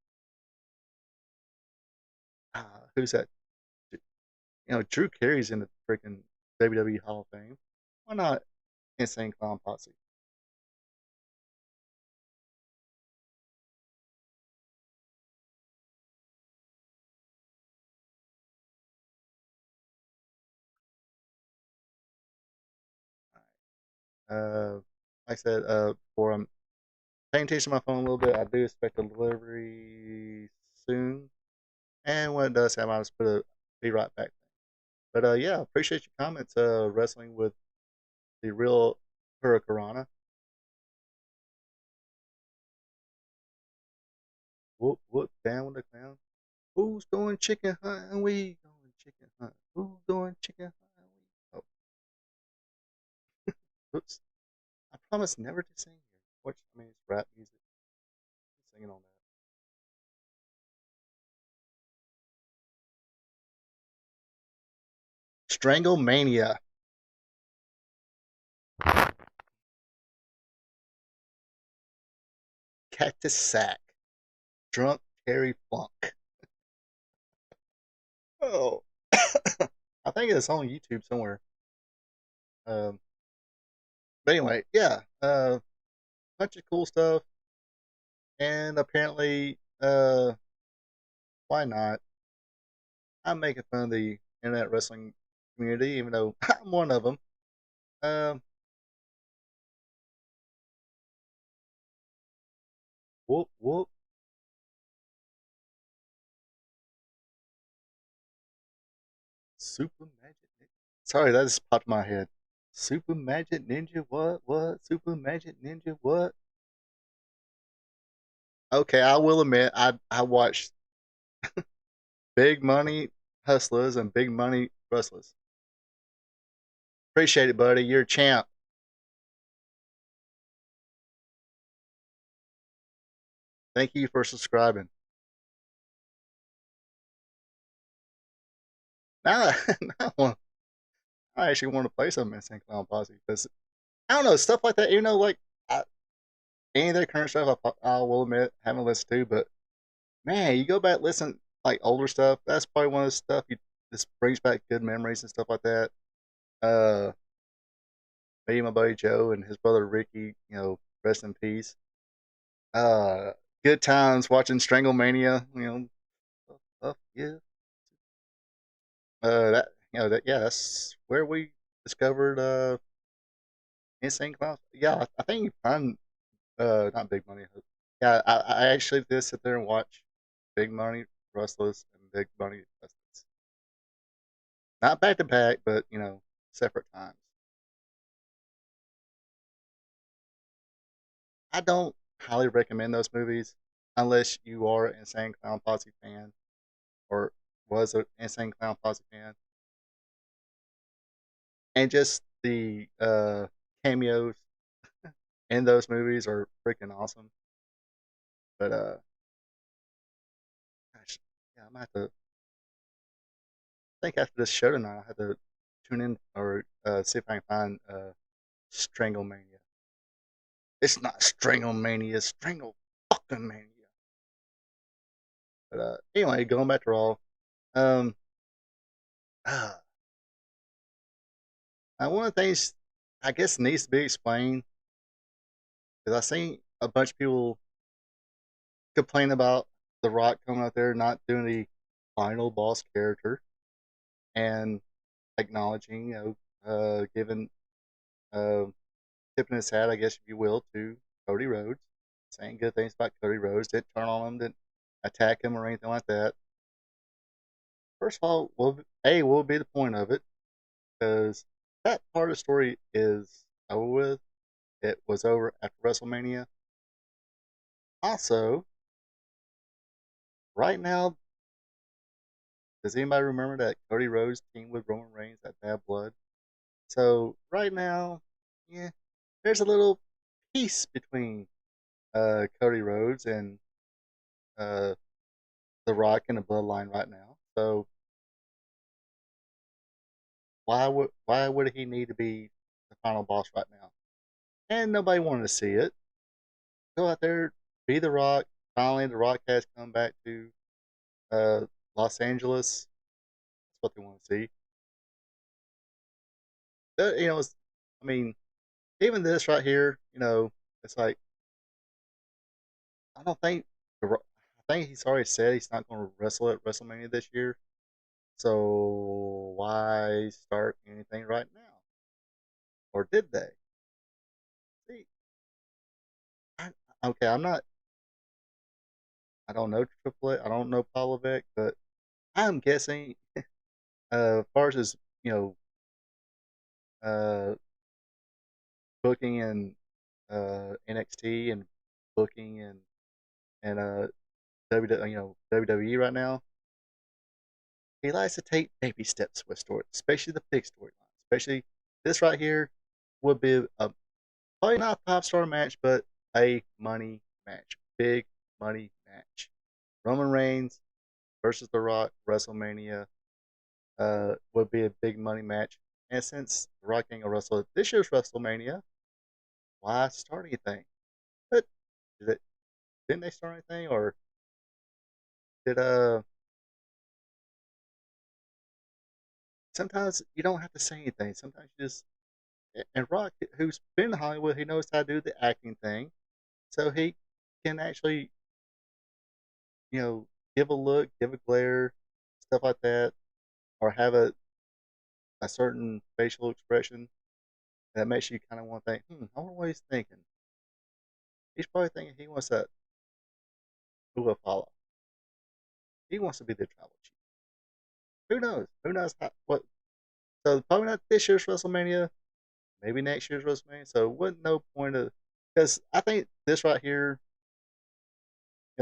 S5: who's that? Drew Carey's in the freaking WWE Hall of Fame. Why not Insane Clown Posse? Like I said before, I'm paying attention to my phone a little bit. I do expect a delivery soon, and when it does happen, I'll just be right back. But yeah, appreciate your comments. Wrestling with the real Hurricanrana. Whoop whoop down with the clown. Who's going chicken hunting? We going chicken hunting. Who's going chicken hunting? Oh, oops. I promise never to sing here. Which I mean, it's rap music. I'm singing on that. Stranglemania. Cactus Sack. Drunk Terry Funk. Oh, I think it's on YouTube somewhere. Um, but anyway, yeah, bunch of cool stuff, and apparently, why not? I'm making fun of the internet wrestling community, even though I'm one of them. Um, whoop whoop. Super Magic Ninja. Sorry, that just popped in my head. Super Magic Ninja, what? What? Super Magic Ninja, what? Okay, I will admit, I watched Big Money Hustlers and Big Money Wrestlers. Appreciate it, buddy. You're a champ. Thank you for subscribing. Now, now I actually want to play some Insane Clown Posse because I don't know stuff like that. Even though like any of their current stuff, I will admit haven't listened to, but man, you go back listen like older stuff. That's probably one of the stuff you just brings back good memories and stuff like that. Uh, Me and my buddy Joe and his brother Ricky, rest in peace. Uh, Good times watching Stranglemania. Yeah. That yeah, that's where we discovered Insane Clowns. Yeah, I think you find not Big Money. Yeah, I actually did sit there and watch Big Money Rustlers and Big Money Rustlers. Not back to back, but separate times. I don't highly recommend those movies unless you are an Insane Clown Posse fan or was an Insane Clown Posse fan. And just the cameos in those movies are freaking awesome. But gosh, yeah, I'm gonna have to think after this show tonight. I have to tune in or see if I can find Stranglemania. It's not Stranglemania, it's Strangle fucking Mania. But anyway, going back to Raw. Um, uh, one of the things I guess needs to be explained because I seen a bunch of people complain about The Rock coming out there not doing the final boss character and acknowledging, giving, uh, tipping his hat, I guess if you will, to Cody Rhodes, saying good things about Cody Rhodes, didn't turn on him, didn't attack him or anything like that. First of all, what will be the point of it? Because that part of the story is over with. It was over after WrestleMania. Also, right now, does anybody remember that Cody Rhodes teamed with Roman Reigns at Bad Blood? So right now, yeah, there's a little peace between Cody Rhodes and uh, The Rock and the Bloodline right now. So why would he need to be the final boss right now? And nobody wanted to see it. Go out there, be the Rock. Finally, the Rock has come back to uh, Los Angeles. That's what they want to see. I mean, even this right here, it's like I don't think I think he's already said he's not going to wrestle at WrestleMania this year. So why start anything right now? Or did they? See, I, okay, I don't know Triple H, I don't know Pavlovich, but I'm guessing, as far as you know, uh, booking in NXT and booking and WWE right now, he likes to take baby steps with stories, especially the big storyline. Especially this right here would be a probably not a 5-star match, but a money match, big money match. Roman Reigns versus The Rock WrestleMania would be a big money match. And since The Rock ain't gonna wrestle at this year's WrestleMania, why start anything? But did it, didn't they start anything, or did Sometimes you don't have to say anything. Sometimes you just and Rock, who's been in Hollywood, he knows how to do the acting thing, so he can actually give a look, give a glare, stuff like that, or have a certain facial expression that makes you kind of want to think, I wonder what he's thinking. He's probably thinking he wants that who will follow. He wants to be the travel chief. Who knows? Who knows what? So probably not this year's WrestleMania. Maybe next year's WrestleMania. So wouldn't no point of because I think this right here,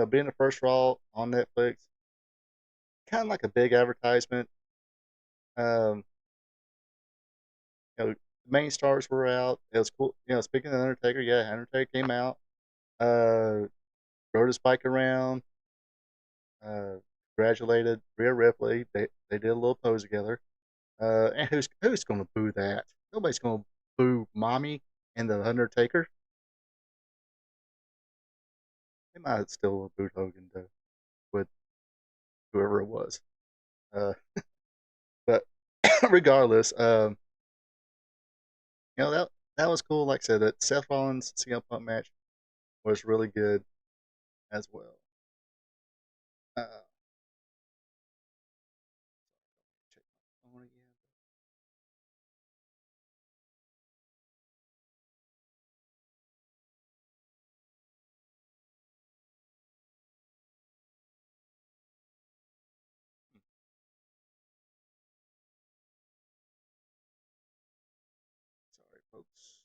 S5: being the first Raw on Netflix, kind of like a big advertisement. Um, the main stars were out. It was cool. Speaking of Undertaker, yeah, Undertaker came out. Rode his bike around. Congratulated Rhea Ripley. They did a little pose together. And who's going to boo that? Nobody's going to boo Mommy and the Undertaker. They might have still booed Hogan though, with whoever it was. But regardless, that was cool. Like I said, that Seth Rollins CM Punk match was really good as well. Uh, check my phone again. Sorry, folks.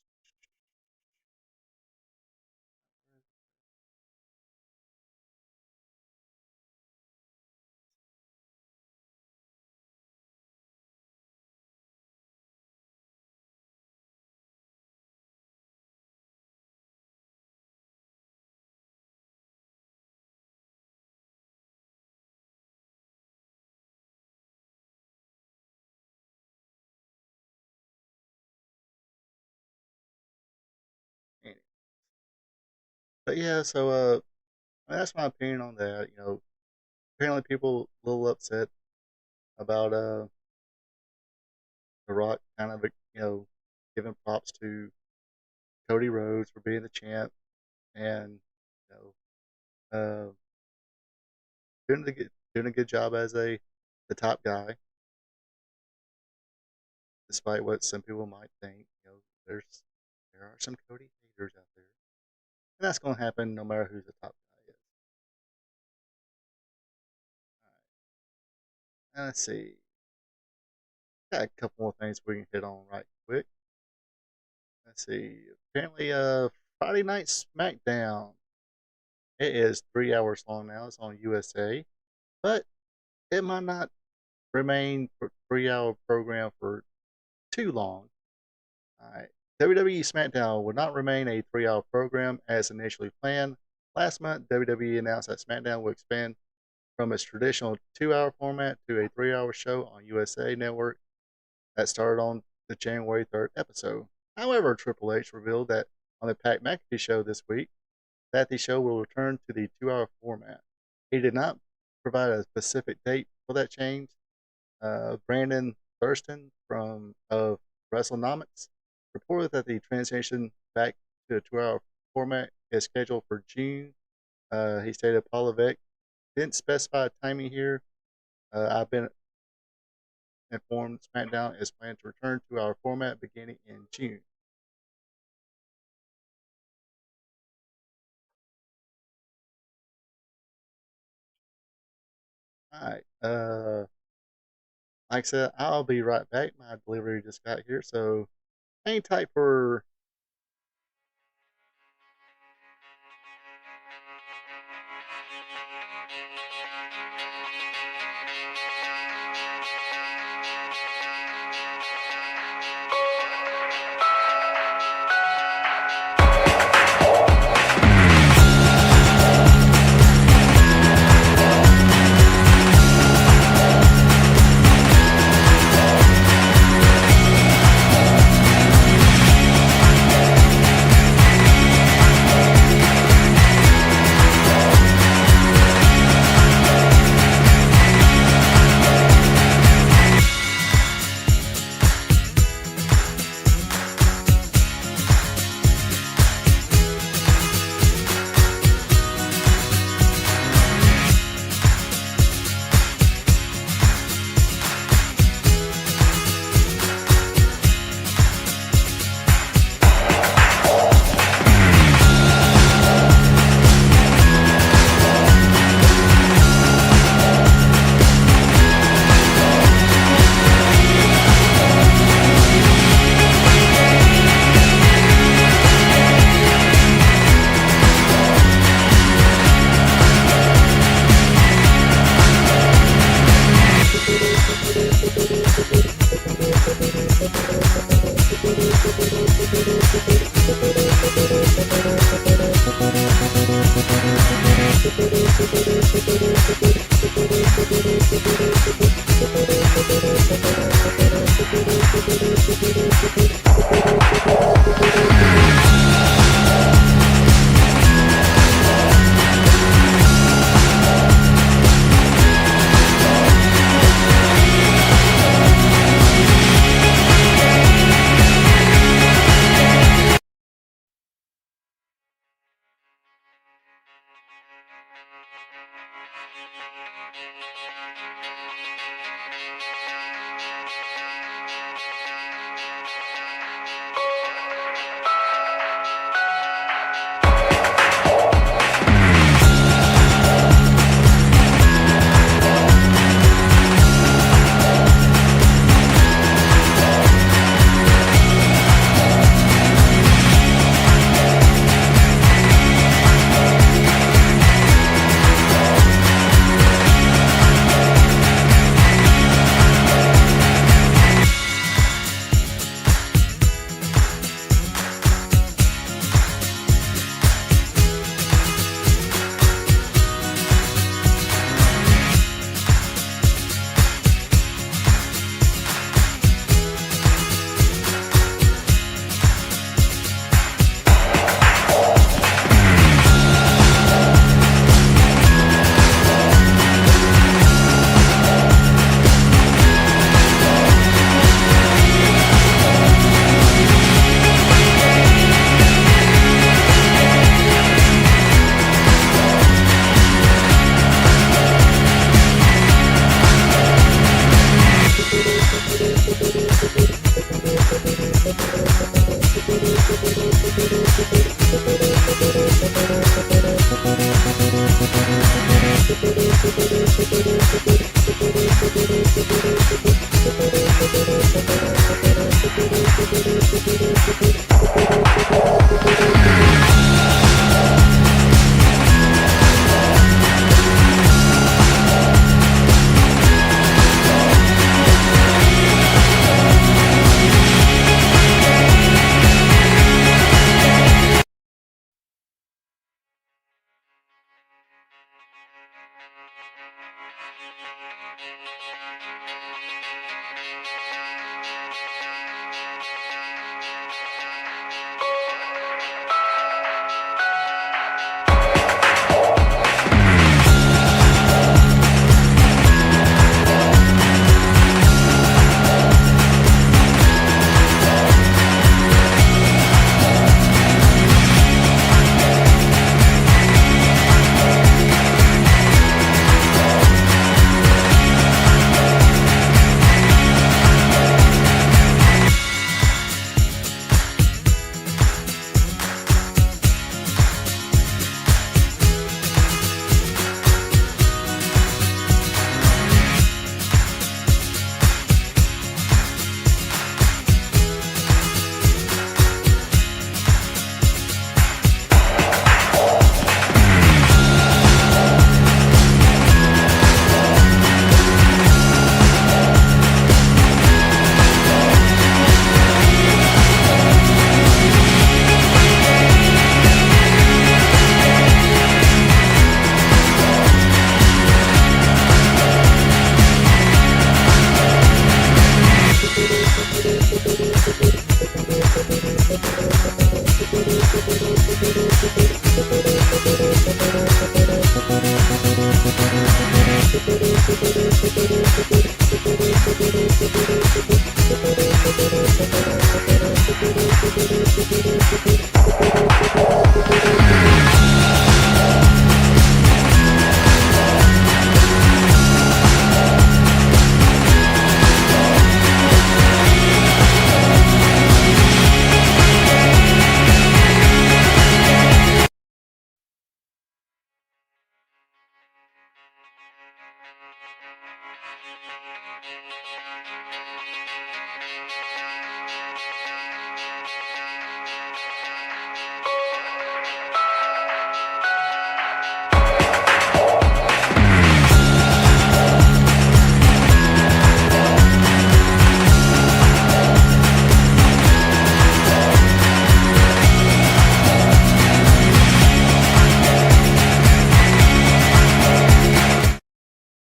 S5: Anyway. But yeah, so that's my opinion on that. Apparently people a little upset about The Rock kind of giving props to Cody Rhodes for being the champ and uh, doing a good job as the top guy, despite what some people might think. There are some Cody haters out there, and that's going to happen no matter who the top guy is. All right, let's see. Got a couple more things we can hit on right quick. Let's see. Apparently, Friday Night SmackDown. It is 3 hours long now. It's on USA, but it might not remain for 3 hour program for too long. All right. WWE SmackDown will not remain a 3 hour program as initially planned. Last month, WWE announced that SmackDown will expand from its traditional 2 hour format to a 3 hour show on USA Network that started on the January 3rd episode. However, Triple H revealed that on the Pat McAfee show this week that the show will return to the 2-hour format. He did not provide a specific date for that change. Brandon Thurston of WrestleNomics reported that the transition back to a 2-hour format is scheduled for June. He stated Paul Levesque didn't specify timing here. I've been informed SmackDown is planned to return to our format beginning in June. Alright, like I said, I'll be right back. My delivery just got here, so hang tight for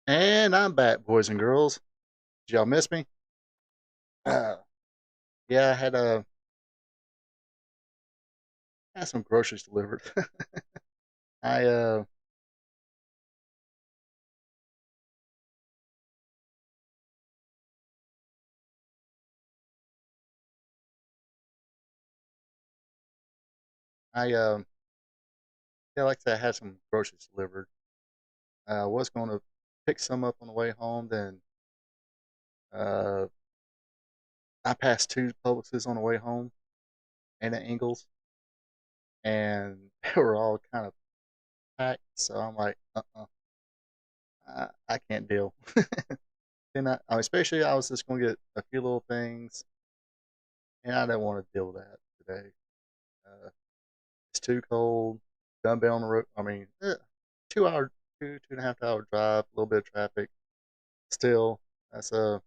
S5: And I'm back, boys and girls. Did y'all miss me? Yeah, I had some groceries delivered. I I yeah, like I said, I had some groceries delivered. I was going to pick some up on the way home. Then uh, I passed two Publixes on the way home and at Ingles, and they were all kind of packed. So I'm like, I can't deal. And especially I was just going to get a few little things, and I didn't want to deal with that today. Uh, it's too cold. Done been on the road. I mean, 2 hour, 2.5 hour drive, a little bit of traffic. Still, that's and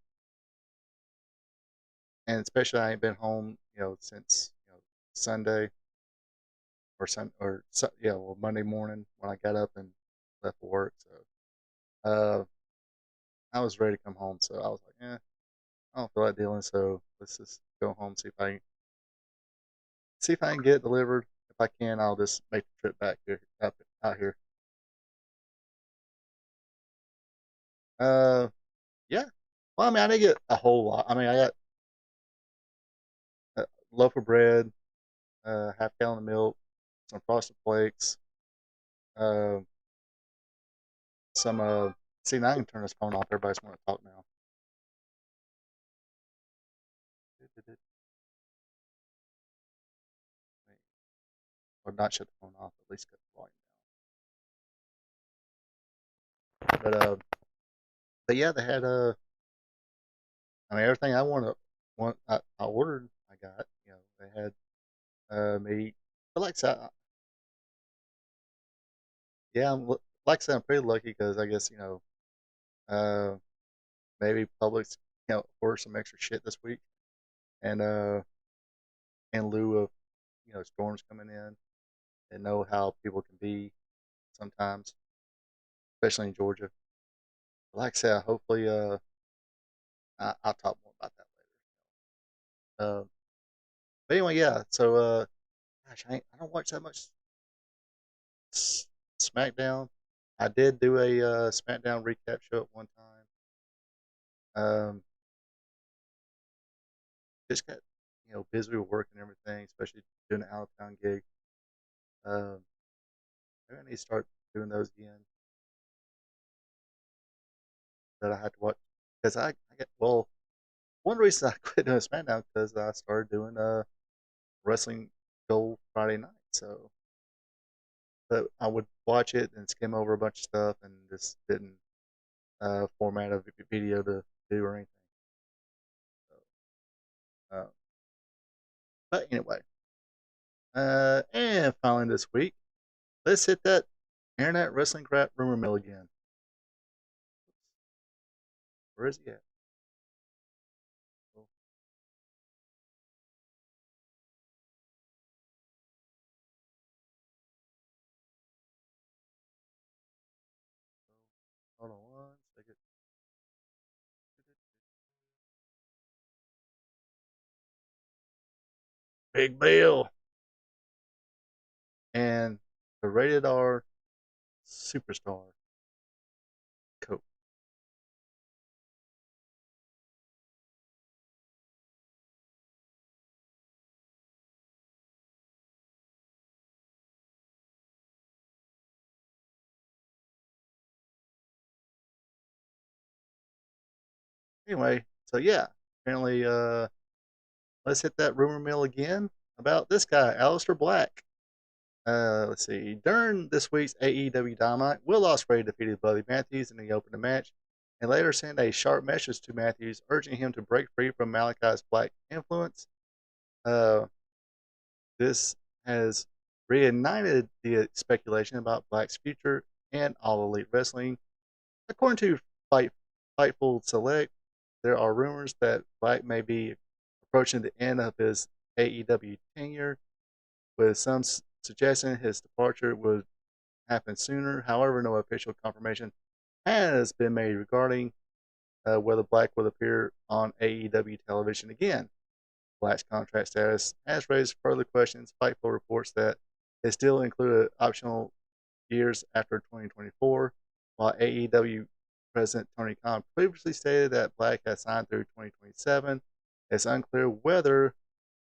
S5: especially I ain't been home, since Sunday or Monday morning when I got up and left for work. So, I was ready to come home. So I was like, I don't feel like dealing. So let's just go home see if I can get it delivered. If I can, I'll just make the trip back here out here. Uh, yeah. Well, I mean, I didn't get a whole lot. I mean, I got a loaf of bread, half gallon of milk, some frosted flakes, uh, some see, now I can turn this phone off. Everybody's want to talk now. Or not shut the phone off, at least cut the volume down. But yeah, they had I mean, everything I I ordered, I got. They had meat. But like I said, yeah, like I said, I'm pretty lucky because I guess uh, maybe Publix ordered some extra shit this week, and in lieu of storms coming in, and know how people can be sometimes, especially in Georgia. But like I said, hopefully, I'll talk more about that later. But anyway, yeah. So, gosh, I don't watch that much SmackDown. I did do a SmackDown recap show at one time. Just got busy with work and everything, especially doing an out of town gig. Um, Maybe I need to start doing those again. But I had to watch because I get well. One reason I quit doing SmackDown because I started doing wrestling Gold Friday night. So, but I would watch it and skim over a bunch of stuff and just didn't format a video to do or anything. So, but anyway, and finally this week, let's hit that internet wrestling crap rumor mill again. Where is he at? Oh, hold on one second. Big Bill and the rated R superstar Anyway, so yeah, apparently, let's hit that rumor mill again about this guy, Aleister Black. Let's see. During this week's AEW Dynamite, Will Ospreay defeated Buddy Matthews in the opening match, and later sent a sharp message to Matthews, urging him to break free from Malachi's black influence. Uh, this has reignited the speculation about Black's future and All Elite Wrestling. According to Fightful Select, there are rumors that Black may be approaching the end of his AEW tenure, with some suggesting his departure would happen sooner. However, no official confirmation has been made regarding whether Black will appear on AEW television again. Black's contract status has raised further questions. Fightful reports that it still included optional years after 2024, while AEW President Tony Khan previously stated that Black has signed through 2027. It's unclear whether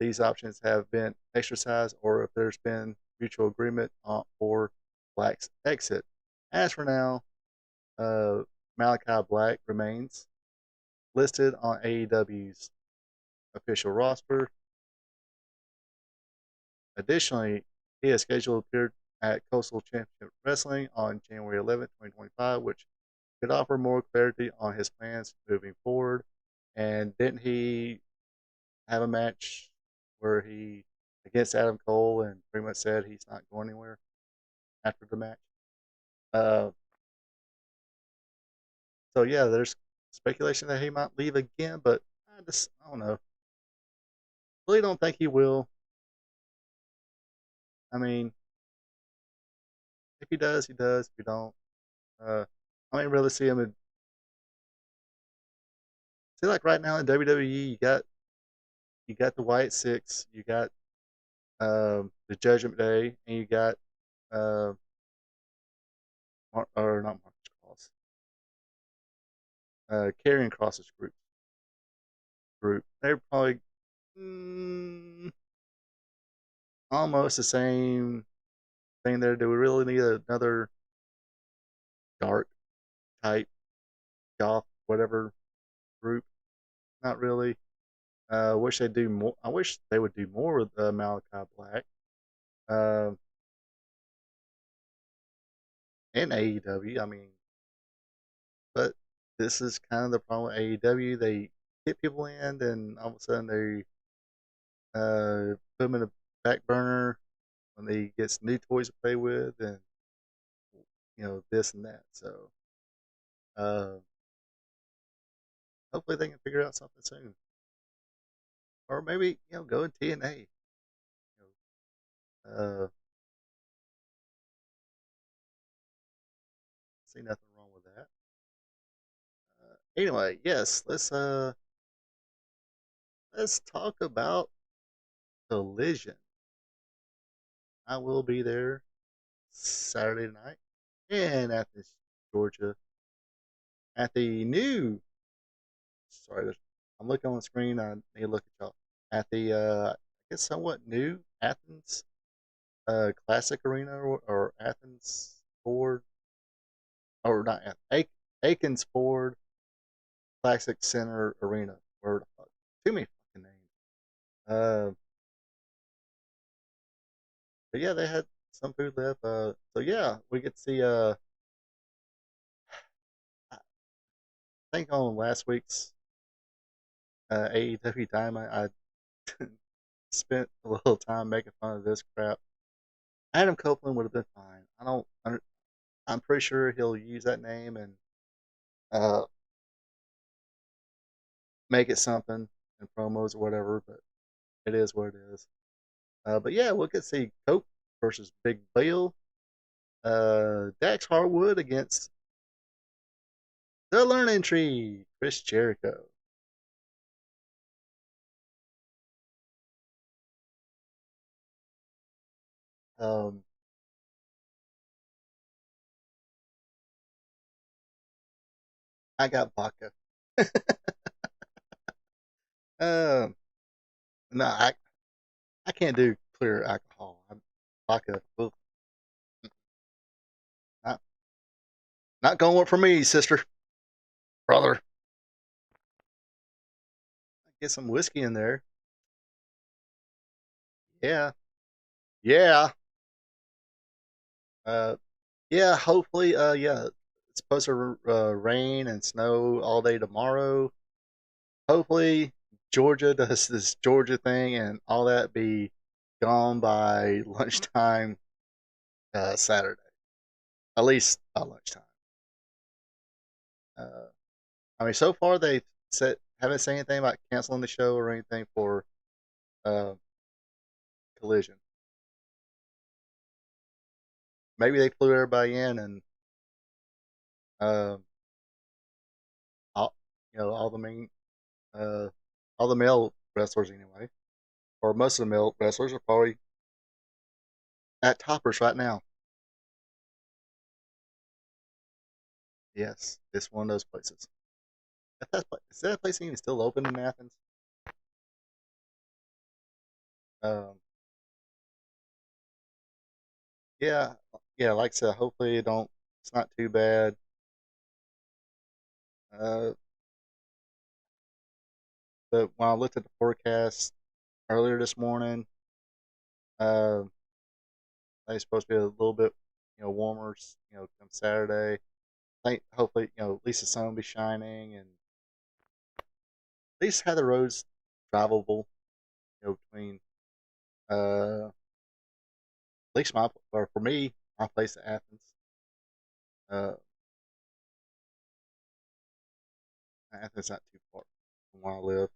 S5: these options have been exercised or if there's been mutual agreement for Black's exit. As for now, Malachi Black remains listed on AEW's official roster. Additionally, he is scheduled to appear at Coastal Championship Wrestling on January 11, 2025, which could offer more clarity on his plans moving forward. And didn't he have a match where he against Adam Cole and pretty much said he's not going anywhere after the match? Uh, so yeah, there's speculation that he might leave again, but I don't know. Really don't think he will. I mean, if he does, he does. If he don't, I mean, really see him. See, like right now in WWE, you got the White Six, you got the Judgment Day, and you got uh, or not Marcus Cross, Karrion Cross's group. They're probably almost the same thing there. Do we really need another dark type goth whatever group? Not really. Wish they do more. I wish they would do more with Malachi Black. Uh, and AEW. I mean, but this is kind of the problem with AEW. They get people in, and all of a sudden they put them in a back burner when they get some new toys to play with, and this and that. So uh, hopefully they can figure out something soon, or maybe go in TNA. Uh, see nothing wrong with that. Anyway, yes, let's talk about Collision. I will be there Saturday night in Athens, Georgia, at the new. Sorry, I'm looking on the screen. I need to look at y'all at the I guess somewhat new Athens Classic Arena or Athens Ford or not Aikens Ford Classic Center Arena. Where the fuck? Too many fucking names. But yeah, they had some food left. So yeah, we get to see. I think on last week's AEW Dynamite, I spent a little time making fun of this crap. Adam Copeland would have been fine. I'm pretty sure he'll use that name and uh, make it something in promos or whatever. But it is what it is. But yeah, we'll get to see Cope versus Big Bill. Dax Harwood against the Learning Tree, Chris Jericho. Um, I got vodka. um, no, I can't do clear alcohol. Vodka, ugh, not not going for me, sister, brother. Get some whiskey in there. Yeah. Yeah. Uh, yeah. Hopefully. Yeah. It's supposed to rain and snow all day tomorrow. Hopefully, Georgia does this Georgia thing and all that be gone by lunchtime Saturday. At least by lunchtime. Uh, I mean, so far they haven't said anything about canceling the show or anything for uh, Collision. Maybe they flew everybody in and uh, all, all the main uh, all the male wrestlers anyway, or most of the male wrestlers are probably at Toppers right now. Yes, it's one of those places. Is that place even still open in Athens? Um, yeah, yeah. Like I said, hopefully it don't. It's not too bad. Uh, but when I looked at the forecast earlier this morning, uh, it's supposed to be a little bit, warmer. Come Saturday. I think hopefully, at least the sun will be shining and at least have the roads drivable. Between at least or for me, my place at Athens. Uh, Athens not too far from where I live,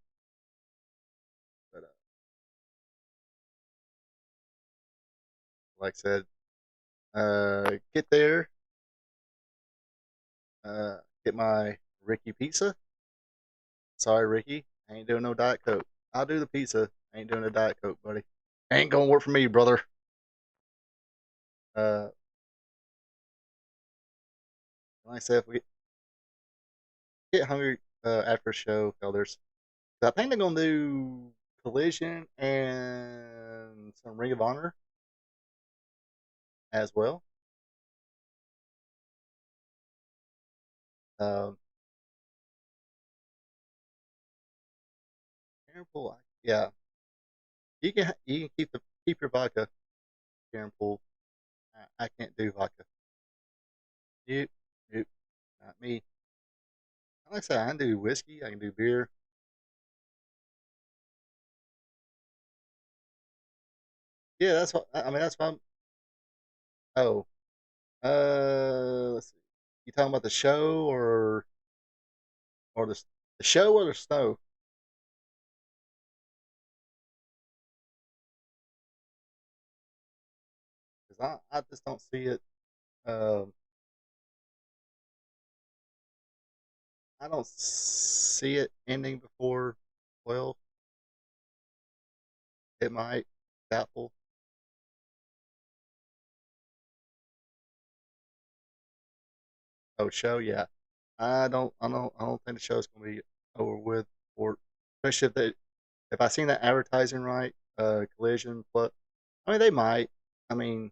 S5: but like I said, get there, uh, get my Ricky pizza. Sorry, Ricky, I ain't doing no Diet Coke. I'll do the pizza. I ain't doing a Diet Coke, buddy. Ain't gonna work for me, brother. Uh, like I said, if we get hungry after a show, fellas, I think they're gonna do Collision and some Ring of Honor as well. Um, Pool, yeah, you can keep your vodka, Karen Pool. I can't do vodka. Nope, nope, not me. Like I said, I can do whiskey. I can do beer. Yeah, that's what I mean. That's what I'm. Oh, let's see. You talking about the show or the show or the snow? Because I just don't see it. Um, I don't see it ending before 12. It might. Doubtful. Oh, show, yeah. I don't think the show's gonna be over with, or especially if I seen that advertising right, Collision plus. I mean, they might. I mean,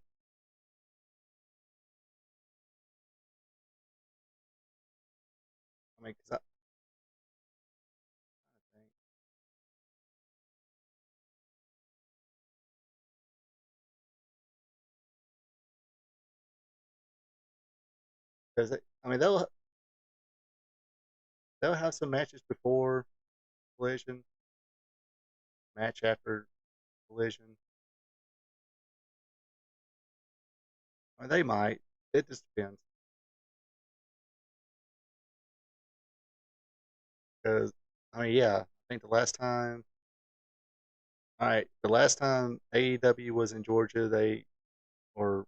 S5: because I think because I mean they'll have some matches before Collision, match after Collision. I mean, they might. It just depends. Because I mean, yeah, I think the last time AEW was in Georgia, or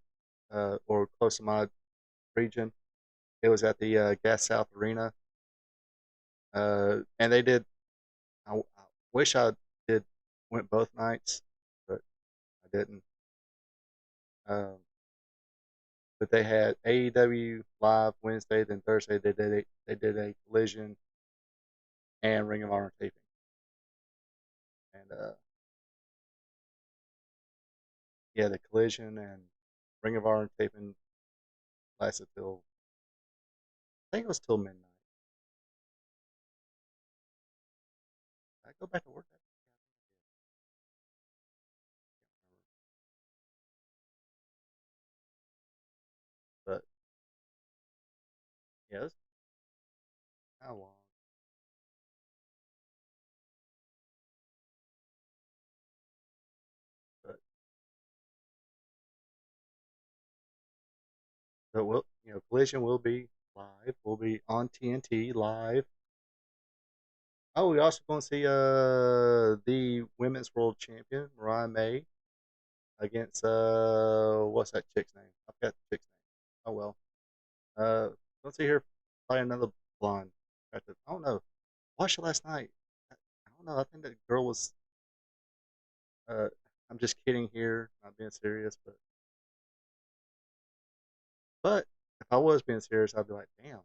S5: or close to my region, it was at the Gas South Arena, and they did. I wish I did went both nights, but I didn't. Um, but they had AEW live Wednesday, then Thursday they did a Collision and Ring of Honor taping, and yeah, the Collision and Ring of Honor taping lasted till I think it was till midnight. go back to work? But yeah, it's how long? But we'll, Collision will be live. We'll be on TNT live. Oh, we also going to see the women's world champion Mariah May against what's that chick's name? I forgot the chick's name. Oh well. Let's see here. Probably another blonde. I don't know. Watched it last night. I don't know. I think that girl was. Uh, I'm just kidding here, not being serious, but if I was being serious, I'd be like, damn,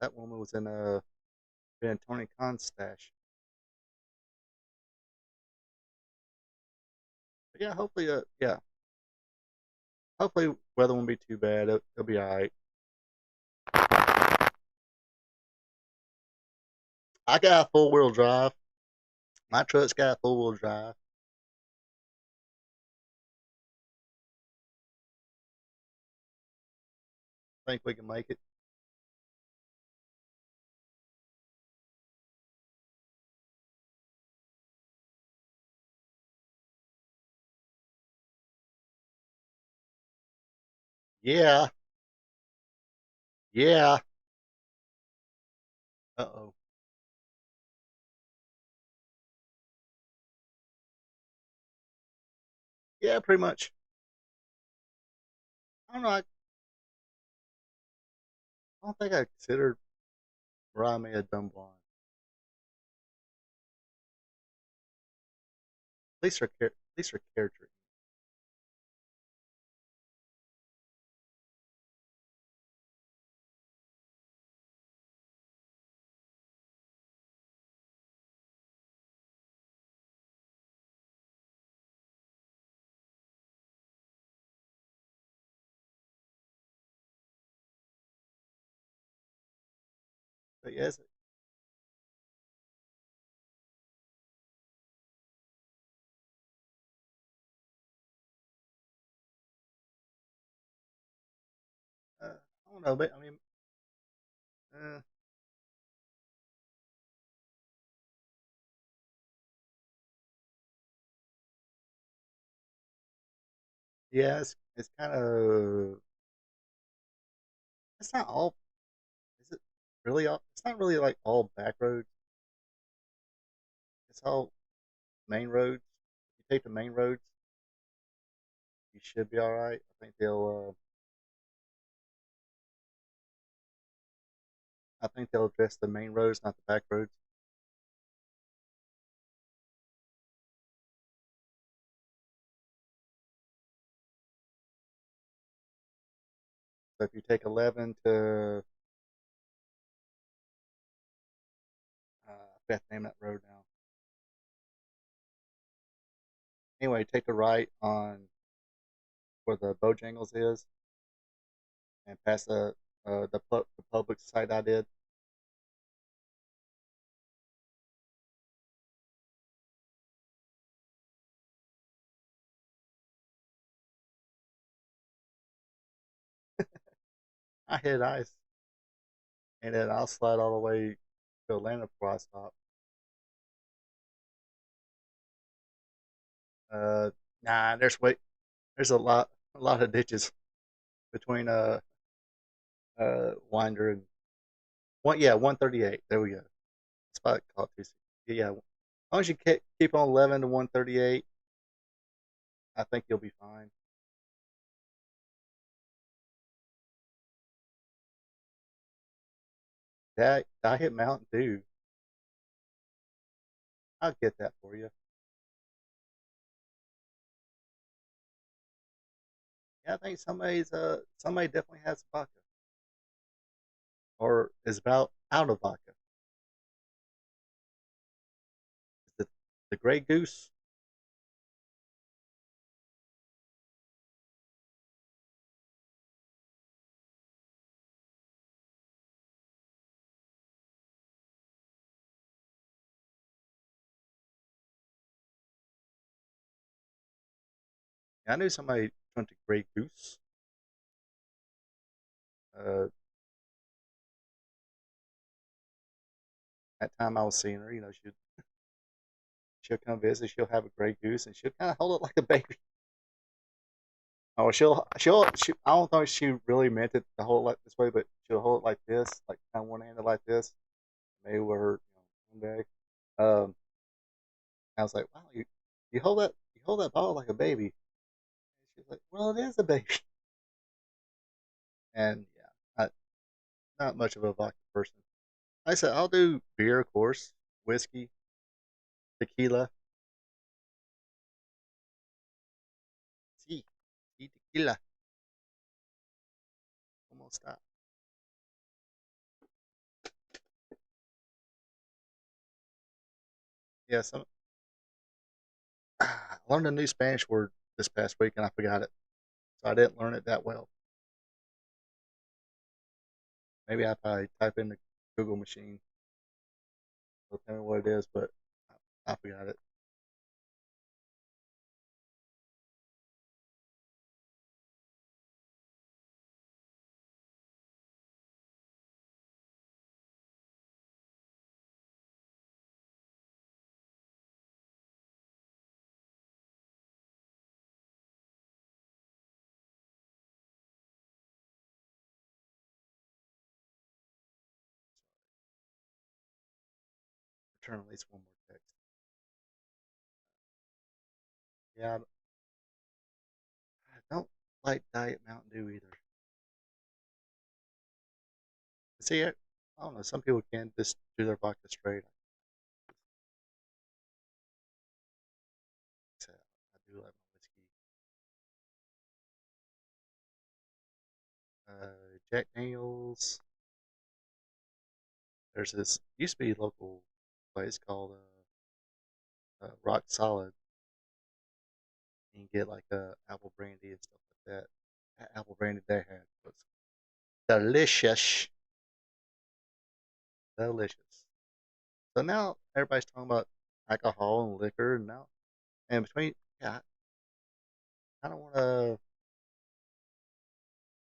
S5: that woman was in been Tony Khan's stash. But yeah, hopefully, hopefully weather won't be too bad. It'll be all right. I got a full wheel drive. My truck's got a full wheel drive. Think we can make it. Yeah, yeah. Uh-oh. Yeah, pretty much. I don't know. I don't think I considered Rami a dumb blonde. At least her character. But yes, I don't know, but I mean, uh, yeah, it's kind of it's not all. Is it really all? It's not really like all back roads. It's all main roads. If you take the main roads, you should be all right. I think they'll address the main roads, not the back roads. So if you take 11 to, I forgot the name of that road now. Anyway, take a right on where the Bojangles is, and past the public site I did. I hit ice, and then I'll slide all the way to Atlanta before I stop. Uh, nah, there's a lot of ditches between Winder and 138. There we go. Spot called 260. Yeah, as long as you keep on 11 to 138, I think you'll be fine. That I hit Mountain Dew. I'll get that for you. Yeah, I think somebody definitely has vodka or is about out of vodka. The Grey Goose. I knew somebody turned to Grey Goose. Uh, that time I was seeing her, she'll come visit. She'll have a Grey Goose, and she'll kind of hold it like a baby. Oh, she. I don't think she really meant it to hold it like this way, but she'll hold it like this, like kind of one handed like this. Maybe with her, one day. Um, I was like, wow, you hold that ball like a baby. And she's like, well, it is a baby. And yeah, not much of a vodka person. Like I said, I'll do beer, of course, whiskey, tequila. Sí, sí, tequila. Almost stop. Yeah, I learned a new Spanish word this past week and I forgot it. So I didn't learn it that well. Maybe I probably type in the Google machine. It'll tell me what it is, but I forgot it. Return at least one more text. Yeah, I don't like Diet Mountain Dew either. See, I don't know. Some people can just do their vodka straight. I do like my whiskey. Jack Daniels. There's this used to be a local place called Rock Solid. You can get like apple brandy and stuff like that. That apple brandy they had was delicious, delicious. So now everybody's talking about alcohol and liquor, and now and between yeah, I don't want to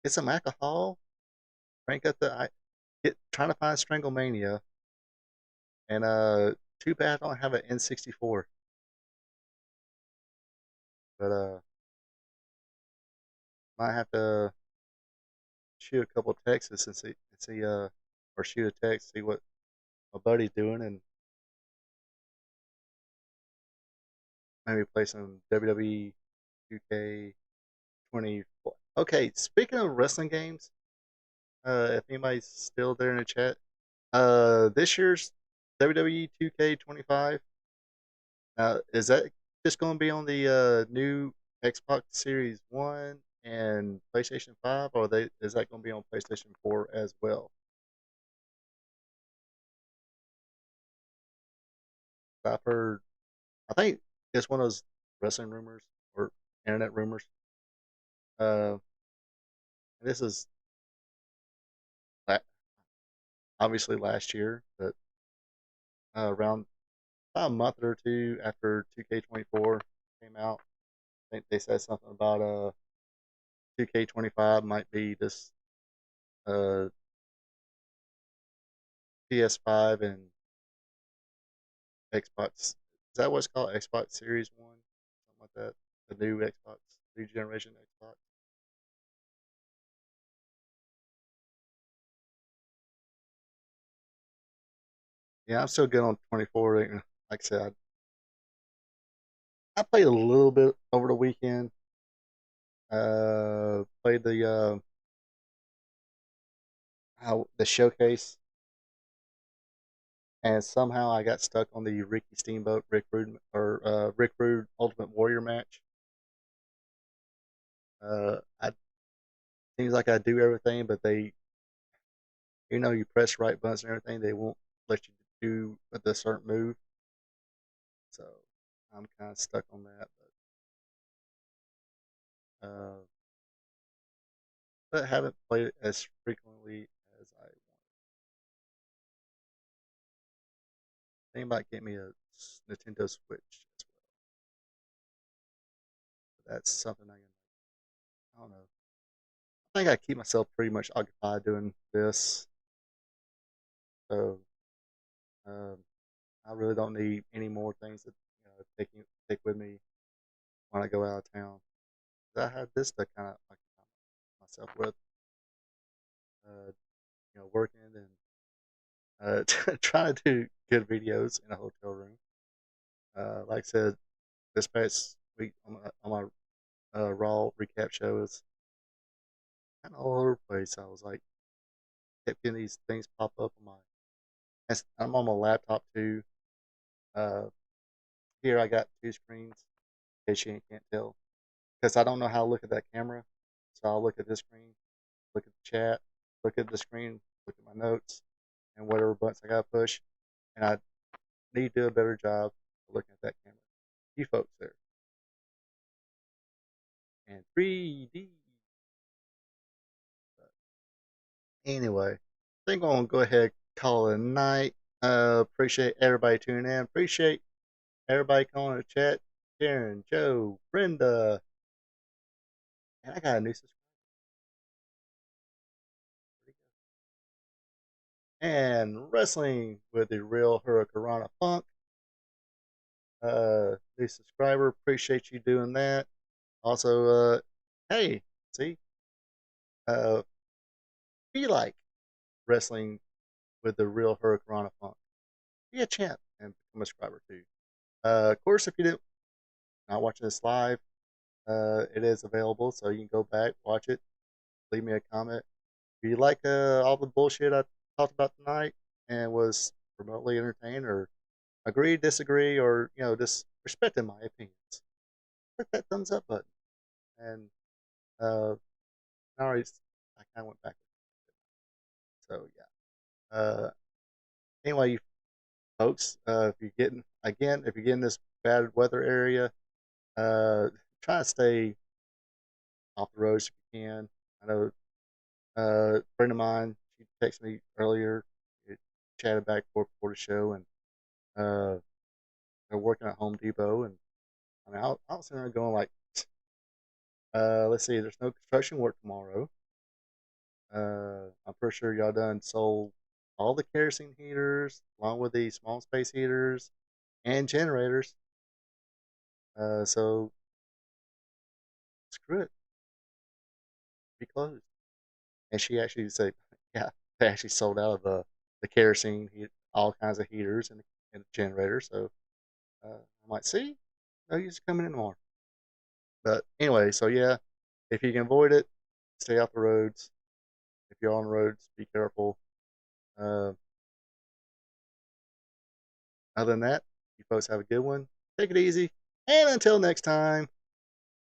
S5: get some alcohol, crank up the I get trying to find Stranglemania, and too bad I don't have an N64, but might have to shoot a couple texts and see or shoot a text, see what my buddy's doing, and maybe play some WWE 2K24. Okay, speaking of wrestling games, if anybody's still there in the chat, this year's WWE 2K25, is that just going to be on the new Xbox Series One and PlayStation 5, or is that going to be on PlayStation 4 as well? I've heard, I think it's one of those wrestling rumors or internet rumors. Uh, this is obviously last year, but around about a month or two after 2K24 came out, I think they said something about 2K25 might be this uh, PS5 and Xbox. Is that what's called Xbox Series One? Something like that. The new Xbox, new generation Xbox. Yeah, I'm still good on 24. Like I said, I played a little bit over the weekend. Played the showcase, and somehow I got stuck on the Ricky Steamboat Rick Rude Ultimate Warrior match. I seems like I do everything, but you press right buttons and everything, they won't let you do the certain move. So I'm kind of stuck on that, but haven't played it as frequently as I want. Think about getting me a Nintendo Switch as well. that's something I don't know. I think I keep myself pretty much occupied doing this. So I really don't need any more things to take with me when I go out of town. I had this to kind of occupy myself with, working and trying to do good videos in a hotel room. Like I said, this past week on my Raw recap show is kind of all over the place. I was like, kept getting these things pop up on I'm on my laptop too. Here I got two screens, in case you can't tell, because I don't know how to look at that camera. So I'll look at this screen, look at the chat, look at the screen, look at my notes, and whatever buttons I gotta push. And I need to do a better job of looking at that camera. You folks there. And 3D. But anyway, I think I'm gonna go ahead and call it a night. Appreciate everybody tuning in. Appreciate everybody calling the chat. Karen, Joe, Brenda. And I got a new subscriber. And wrestling with the real Hurricane Funk. New subscriber. Appreciate you doing that. Also, hey, see, if you like wrestling with the real Hurricane Funk, be a champ and become a subscriber too. Of course, if you didn't not watching this live, it is available, so you can go back, watch it, leave me a comment. If you like all the bullshit I talked about tonight and was remotely entertained, or agree, disagree, or just respecting my opinions, click that thumbs up button. And I kind of went back. So yeah. Anyway, you folks, if you're getting this bad weather area, try to stay off the roads if you can. I know a friend of mine, she texted me earlier, chatted back before the show, and they're working at Home Depot, and I mean, I was sitting there going like, let's see, there's no construction work tomorrow. I'm pretty sure y'all done sold all the kerosene heaters, along with the small space heaters and generators. So screw it, be closed. And she actually said, yeah, they actually sold out of the kerosene, all kinds of heaters and generators. So I'm like, see, no use coming in tomorrow. But anyway, so yeah, if you can avoid it, stay off the roads. If you're on the roads, be careful. Other than that, you folks have a good one. Take it easy. And until next time.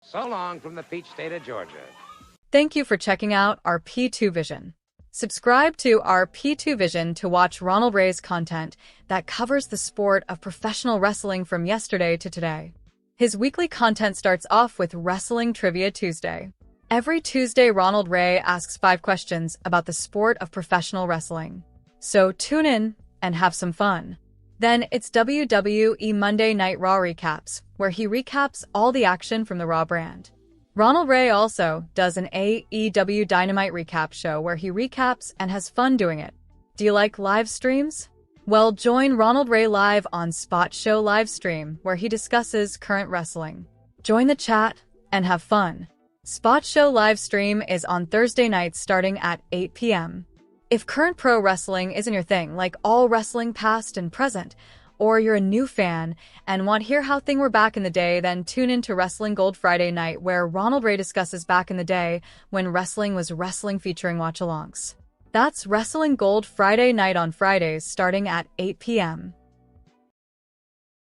S1: So long from the peach state of Georgia.
S6: Thank you for checking out our P2 Vision. Subscribe to our P2 Vision to watch Ronald Ray's content that covers the sport of professional wrestling from yesterday to today. His weekly content starts off with Wrestling Trivia Tuesday. Every Tuesday, Ronald Ray asks 5 questions about the sport of professional wrestling. So tune in and have some fun. Then it's WWE Monday Night Raw recaps, where he recaps all the action from the Raw brand. Ronald Ray also does an AEW Dynamite recap show where he recaps and has fun doing it. Do you like live streams? Well, join Ronald Ray live on Spot Show Livestream, where he discusses current wrestling. Join the chat and have fun. Spot Show Livestream is on Thursday nights starting at 8 p.m. If current pro wrestling isn't your thing, like all wrestling past and present, or you're a new fan and want to hear how things were back in the day, then tune in to Wrestling Gold Friday night, where Ronald Ray discusses back in the day when wrestling was wrestling, featuring watch-alongs. That's Wrestling Gold Friday night on Fridays starting at 8 p.m.